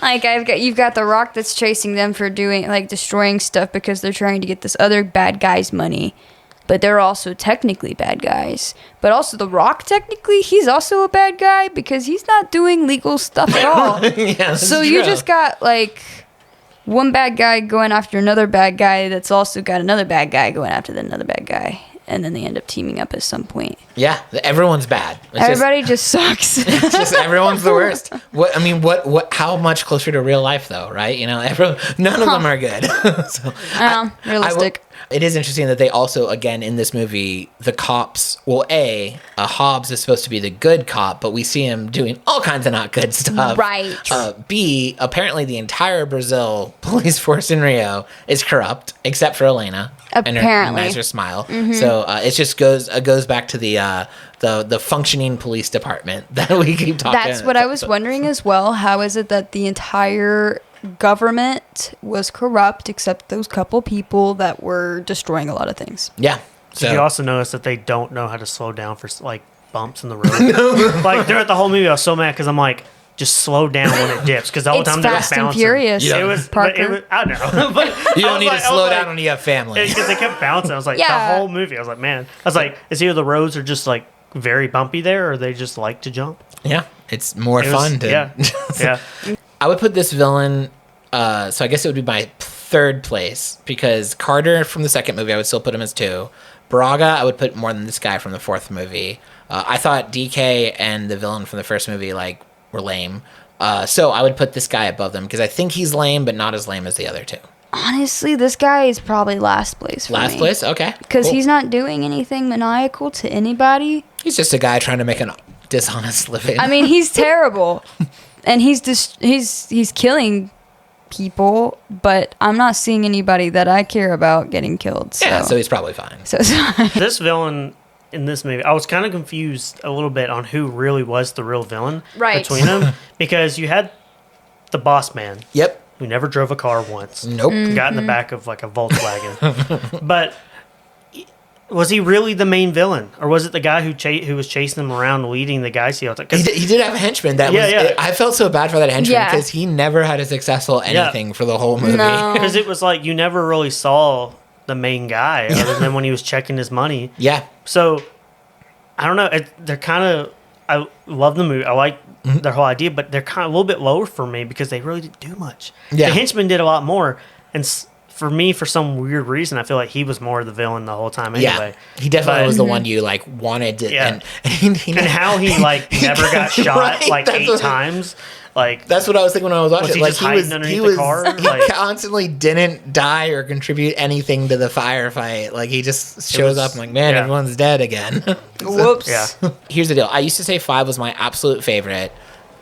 Like you've got the Rock that's chasing them for doing like destroying stuff because they're trying to get this other bad guy's money, but they're also technically bad guys. But also the Rock, technically, he's also a bad guy because he's not doing legal stuff at all. Yeah, that's So you true. just got like one bad guy going after another bad guy that's also got another bad guy going after another bad guy. And then they end up teaming up at some point. Yeah, everyone's bad. Everybody just sucks. It's just everyone's the worst. What? How much closer to real life, though, right? You know, none of them are good. So, realistic. It is interesting that they also, again, in this movie, the cops. Well, Hobbs is supposed to be the good cop, but we see him doing all kinds of not good stuff. Right. B, apparently the entire Brazil police force in Rio is corrupt, except for Elena. And her Apparently. nicer smile. So it just goes back to the functioning police department that we keep talking. That's what I was wondering as well. How is it that the entire government was corrupt except those couple people that were destroying a lot of things? Yeah. Did you also notice that they don't know how to slow down for like bumps in the road? Like throughout the whole movie, I was so mad because I'm like, just slow down when it dips because the whole It's time they're Fast and bouncing. Furious, It was, Parker. but it was, I know, but You don't need to slow down when you have family. because they kept bouncing. I was like, Yeah. the whole movie. I was like, man, I was like, is either the roads are just like very bumpy there, or they just like to jump? Yeah, it's more It was- fun to. yeah. I would put this villain. So I guess it would be my third place because Carter from the second movie, I would still put him as 2. Braga, I would put more than this guy from the fourth movie. I thought DK and the villain from the first movie were lame. So I would put this guy above them because I think he's lame, but not as lame as the other 2. Honestly, this guy is probably last place for Last me. place, okay. Because Cool. he's not doing anything maniacal to anybody. He's just a guy trying to make an dishonest living. I mean, he's terrible. And he's killing people, but I'm not seeing anybody that I care about getting killed. So, yeah, so he's probably fine. so it's fine. This villain in this movie, I was kind of confused a little bit on who really was the real villain Right. between them because you had the boss man Yep. who never drove a car once. Nope. Got in the back of like a Volkswagen. But was he really the main villain, or was it the guy who was chasing him around, leading the guys? He did have a henchman. I felt so bad for that henchman Yeah. because he never had a successful anything for the whole movie. No. Because it was like you never really saw the main guy other than when he was checking his money. Yeah. So I don't know. They're kind of. I love the movie. I like their whole idea, but they're kind of a little bit lower for me because they really didn't do much. Yeah. The henchman did a lot more, and for me, for some weird reason, I feel like he was more the villain the whole time. Anyway, Yeah. He definitely But- was the one you wanted to. Yeah. And and how he never got shot Right, like that's 8 what- times. Like That's what I was thinking when I was watching. Was he Like just hiding underneath the car? He Like- constantly didn't die or contribute anything to the firefight. Like he just shows was- up and like, man, yeah. everyone's dead again. Whoops. yeah, Here's the deal. I used to say 5 was my absolute favorite.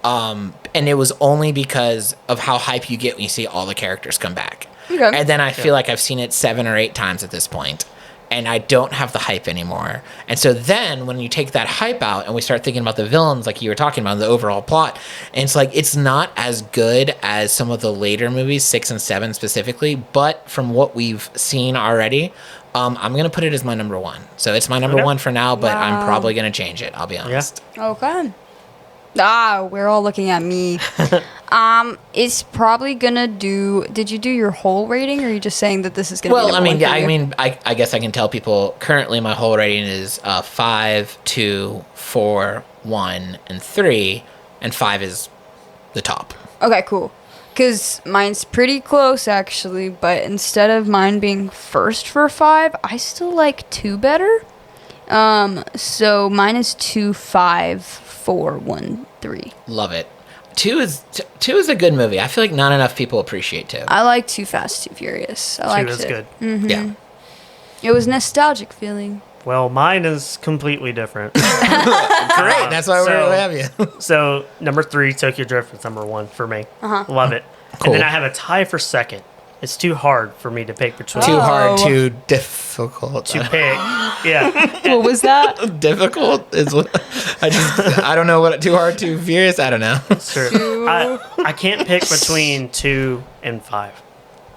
And it was only because of how hype you get when you see all the characters come back. Okay. And then I feel like I've seen it 7 or 8 times at this point, and I don't have the hype anymore. And so then when you take that hype out and we start thinking about the villains, like you were talking about, the overall plot, and it's like it's not as good as some of the later movies, 6 and 7 specifically, but from what we've seen already, I'm going to put it as my number 1. So it's my number Okay. 1 for now, but I'm Wow. probably going to change it. I'll be honest. Okay. We're all looking at me. It's probably gonna do. Did you do your whole rating, or are you just saying that this is gonna? Well, be number one for you? I guess I can tell people currently my whole rating is 5, 2, 4, 1, and 3, and 5 is the top. Okay, cool. Because mine's pretty close, actually, but instead of mine being first for 5, I still like 2 better. So mine is 2, 5, 4, 1, 3. Love it. 2 is a good movie. I feel like not enough people appreciate 2. I like Too Fast, Too Furious. I liked 2 is it. good. Mm-hmm. Yeah. It was nostalgic feeling. Well, mine is completely different. Great. That's why we have you. So, number 3, Tokyo Drift is number 1 for me. Love it. Cool. And then I have a tie for second. It's too hard for me to pick between. Too hard, too difficult. To pick. Yeah. What was that? Difficult is what I don't know what too hard, too furious. I don't know. It's true. I can't pick between 2 and 5.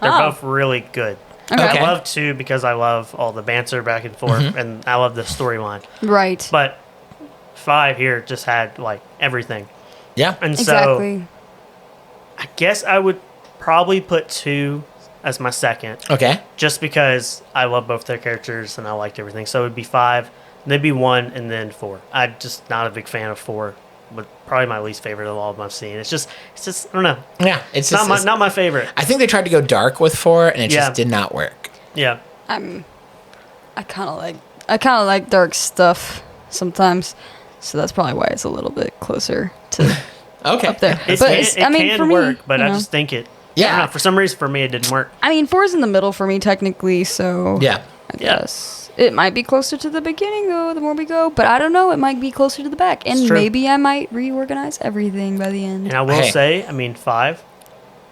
They're both really good. Okay. I love 2 because I love all the banter back and forth, and I love the storyline. Right. But 5 here just had like everything. Yeah. And Exactly. so I guess I would probably put 2 as my second. Okay. Just because I love both their characters and I liked everything. So it would be 5, and then be 1, and then 4. I'm just not a big fan of 4. But probably my least favorite of all of them I've seen. It's just I don't know. Yeah. It's just, Not my favorite. I think they tried to go dark with 4, and it just did not work. Yeah. I kind of like dark stuff sometimes, so that's probably why it's a little bit closer to Okay. up there. It can for me, work, but you I know. just think it. Yeah. I don't know, for some reason, for me, it didn't work. I mean, 4's in the middle for me technically, so Yeah. I guess it might be closer to the beginning though. The more we go, but I don't know. It might be closer to the back, and It's true. maybe I might reorganize everything by the end. And I will Hey. say, I mean, 5.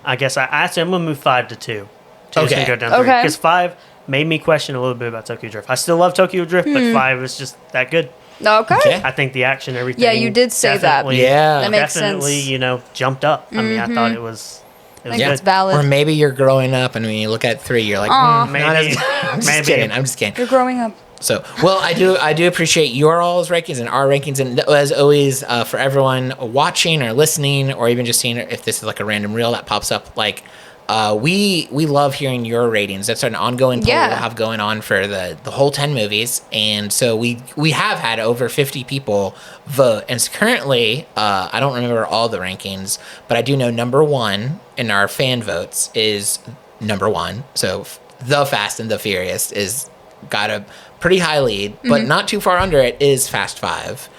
I guess I'm gonna move 5 to 2. 2 is Okay. gonna go down 3 Okay. because 5 made me question a little bit about Tokyo Drift. I still love Tokyo Drift, but 5 is just that good. Okay. Okay. I think the action, everything. Yeah, you did say that. definitely- Yeah. That makes definitely, sense. jumped up. I mean, I thought it was I think that's good. valid. Or maybe you're growing up, and when you look at 3, you're like, Aw. not as Maybe. I'm just Maybe. kidding. I'm just kidding. You're growing up. So, well, I do appreciate your all's rankings and our rankings, and as always, for everyone watching or listening, or even just seeing if this is like a random reel that pops up, like we love hearing your ratings. That's an ongoing poll Yeah. we'll have going on for the whole 10 movies, and so we have had over 50 people vote, and so currently I don't remember all the rankings, but I do know number 1 in our fan votes is number 1. So The Fast and the Furious is got a pretty high lead, but not too far under it is Fast 5.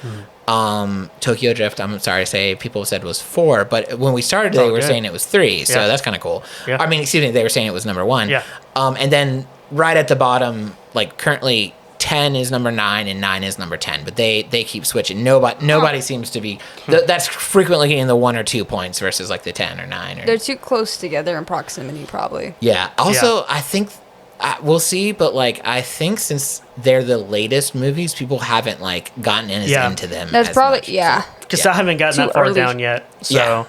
Tokyo Drift, I'm sorry to say, people said was 4, but when we started, they were good. saying it was 3, so Yeah. that's kind of cool. Yeah. I mean, excuse me, they were saying it was number 1. Yeah. And then right at the bottom, like currently 10 is number 9 and 9 is number 10, but they keep switching. Nobody seems to be, that's frequently getting the 1 or 2 points versus like the 10 or 9. Or, They're too close together in proximity, probably. yeah. Also, I think we'll see, but like I think since they're the latest movies, people haven't like gotten into them. That's as probably much. yeah. Because I haven't gotten Too that far early. down yet. So,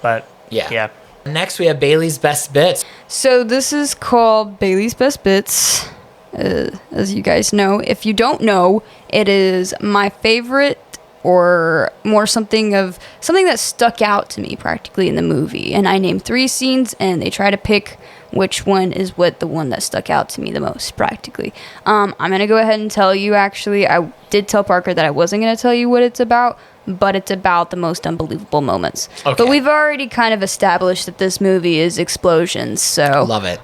but Yeah. Next, we have Bailey's Best Bits. So this is called Bailey's Best Bits, as you guys know. If you don't know, it is my favorite, or more something that stuck out to me practically in the movie. And I named 3 scenes, and they try to pick which one is the one that stuck out to me the most practically. I'm gonna go ahead and tell you. Actually, I did tell Parker that I wasn't gonna tell you what it's about, but it's about the most unbelievable moments. Okay. But we've already kind of established that this movie is explosions, so Love it.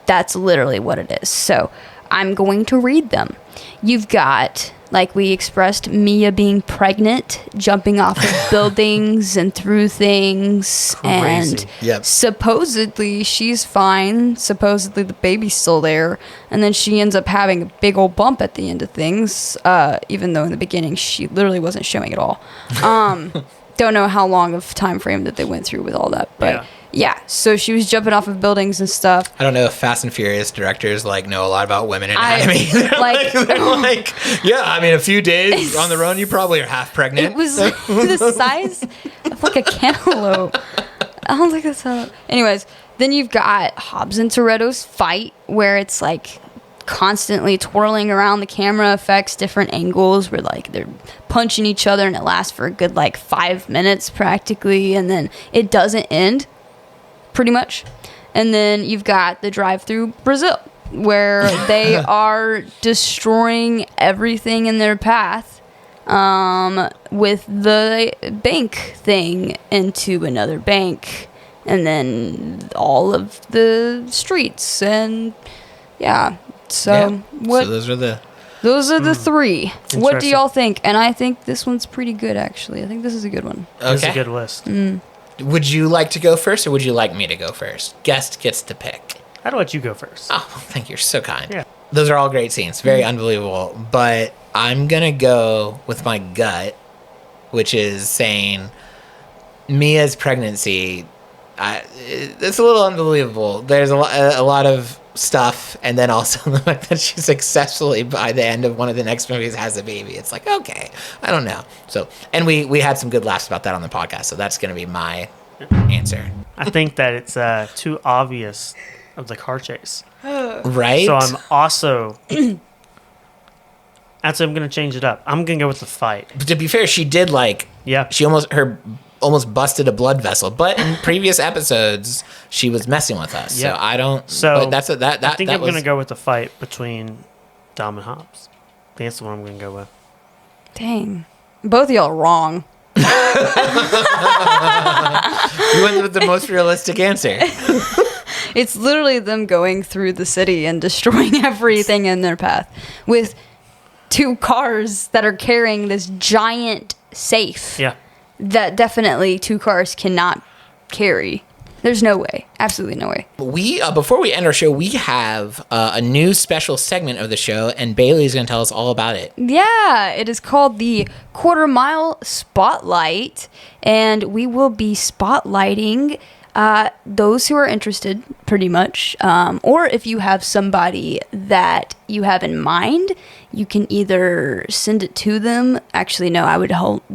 that's literally what it is. So I'm going to read them. You've got, like we expressed, Mia being pregnant, jumping off of buildings and through things, Crazy. and Yep. supposedly she's fine. Supposedly the baby's still there, and then she ends up having a big old bump at the end of things, even though in the beginning she literally wasn't showing at all. Don't know how long of time frame that they went through with all that, but yeah. So she was jumping off of buildings and stuff. I don't know if Fast and Furious directors like know a lot about women anatomy. like- They're like, yeah, I mean, a few days on the run, you probably are half pregnant. It was the size of like a cantaloupe. I don't think that's how. Anyways, then you've got Hobbs and Toretto's fight, where it's like constantly twirling around the camera effects, different angles where like they're punching each other, and it lasts for a good like 5 minutes practically, and then it doesn't end pretty much. And then you've got the drive through Brazil, where they are destroying everything in their path with the bank thing into another bank, and then all of the streets, and yeah. So what? So those are the three. What do y'all think? And I think this one's pretty good, actually. I think this is a good one. Okay. It's a good list. Would you like to go first, or would you like me to go first? Guest gets to pick. I'd let you go first. Oh, thank you. You're so kind. Yeah. Those are all great scenes. Very unbelievable. But I'm going to go with my gut, which is saying Mia's pregnancy. It's a little unbelievable. There's a lot of stuff, and then also the fact that she successfully, by the end of one of the next movies, has a baby. It's like, okay, I don't know. So, and we had some good laughs about that on the podcast, so that's going to be my answer. I think that it's too obvious of the car chase. Right? So I'm also... Actually, I'm going to change it up. I'm going to go with the fight. But to be fair, she did she almost busted a blood vessel, but in previous episodes she was messing with us. Yeah. So I don't. So but I think I'm going to go with the fight between Dom and Hobbs. I think that's the one I'm going to go with. Dang, both of y'all are wrong. You went with the most realistic answer. It's literally them going through the city and destroying everything in their path with 2 cars that are carrying this giant safe. Yeah. That definitely 2 cars cannot carry. There's no way. Absolutely no way. We before we end our show, we have a new special segment of the show, and Bailey's going to tell us all about it. Yeah, it is called the Quarter Mile Spotlight, and we will be spotlighting those who are interested, pretty much. Or if you have somebody that you have in mind, you can either send it to them. Actually, no, I would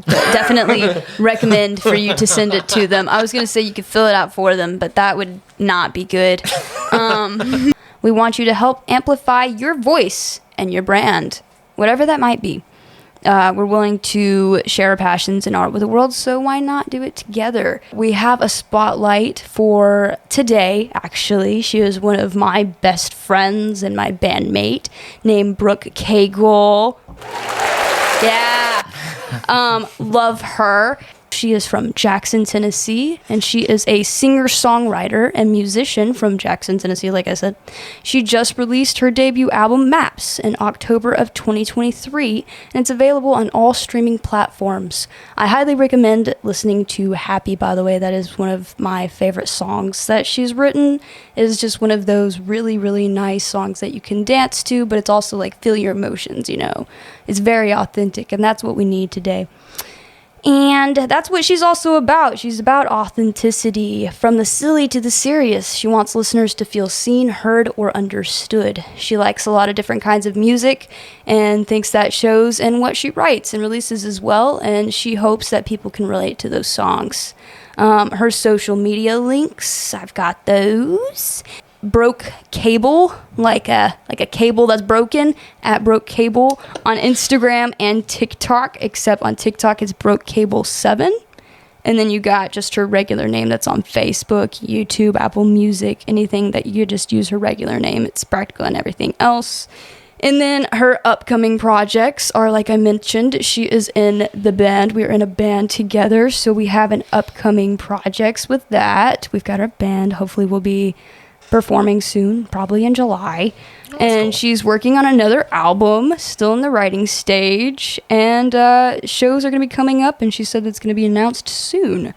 definitely recommend for you to send it to them. I was going to say you could fill it out for them, but that would not be good. We want you to help amplify your voice and your brand, whatever that might be. We're willing to share our passions and art with the world, so why not do it together? We have a spotlight for today, actually. She is one of my best friends and my bandmate named Brooke Cagle. Yeah. Love her. She is from Jackson, Tennessee, and she is a singer-songwriter and musician from Jackson, Tennessee, like I said. She just released her debut album, Maps, in October of 2023, and it's available on all streaming platforms. I highly recommend listening to Happy, by the way. That is one of my favorite songs that she's written. It is just one of those really, really nice songs that you can dance to, but it's also like feel your emotions, you know. It's very authentic, and that's what we need today. And that's what she's also about. She's about authenticity, from the silly to the serious. She wants listeners to feel seen, heard, or understood. She likes a lot of different kinds of music and thinks that shows in what she writes and releases as well, and she hopes that people can relate to those songs. Her social media links, I've got those. Brooke Cagle, like a cable that's broken, at Brooke Cagle on Instagram and TikTok, except on TikTok it's Brooke Cagle 7. And then you got just her regular name that's on Facebook, YouTube, Apple Music, anything that you just use her regular name. It's practical and everything else. And then her upcoming projects are, like I mentioned, she is in the band. We're in a band together, so we have an upcoming projects with that. We've got our band. Hopefully we'll be performing soon, probably in July. And cool. She's working on another album, still in the writing stage, and shows are going to be coming up, and she said it's going to be announced soon.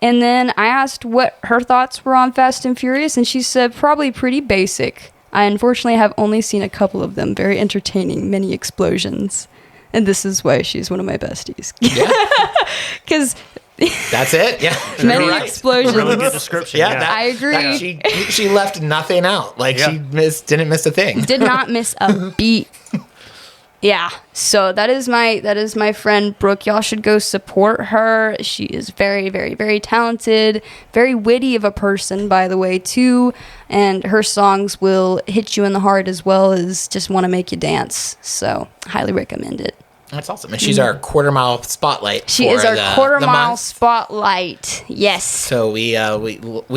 And then I asked what her thoughts were on Fast and Furious, and she said probably pretty basic. I unfortunately have only seen a couple of them, very entertaining, many explosions. And this is why she's one of my besties. Yeah. Because that's it. Yeah. Many explosions. Really good description. Yeah. I agree. She left nothing out. Like she didn't miss a thing. Did not miss a beat. Yeah, so that is my friend Brooke. Y'all should go support her. She is very, very, very talented, very witty of a person, by the way, too. And her songs will hit you in the heart as well as just want to make you dance. So, highly recommend it. That's awesome. And she's our quarter mile spotlight. She is our quarter mile spotlight. Yes. So we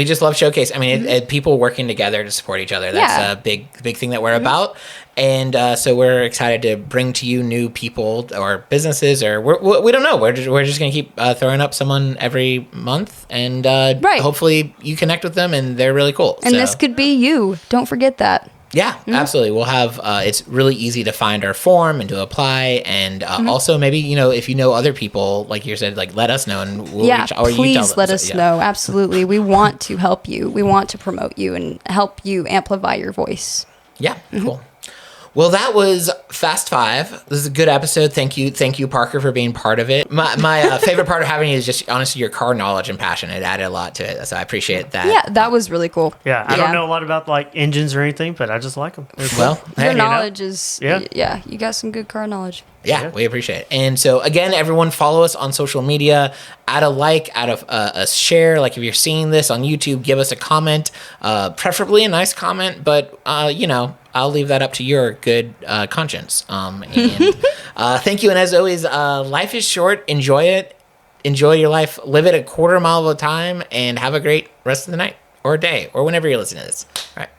just love showcase. I mean, people working together to support each other. That's a big thing that we're about. And so we're excited to bring to you new people or businesses, or we don't know. We're just gonna keep throwing up someone every month, and hopefully you connect with them and they're really cool. And this could be you. Don't forget that. Yeah, absolutely. We'll have, it's really easy to find our form and to apply. And also maybe, if you know other people, like you said, like let us know and we'll reach out. Please let us know. Absolutely. We want to help you. We want to promote you and help you amplify your voice. Yeah, cool. Well, that was Fast Five. This is a good episode. Thank you, Parker, for being part of it. My favorite part of having you is just honestly your car knowledge and passion. It added a lot to it, so I appreciate that. Yeah, that was really cool. Yeah, I don't know a lot about like engines or anything, but I just like them. Well, your knowledge is you got some good car knowledge. Yeah, we appreciate it. And so, again, everyone follow us on social media. Add a like, add a share. Like, if you're seeing this on YouTube, give us a comment, preferably a nice comment. But, I'll leave that up to your good conscience. And thank you. And as always, life is short. Enjoy it. Enjoy your life. Live it a quarter mile at a time. And have a great rest of the night or day or whenever you're listening to this. All right.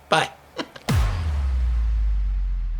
Bye.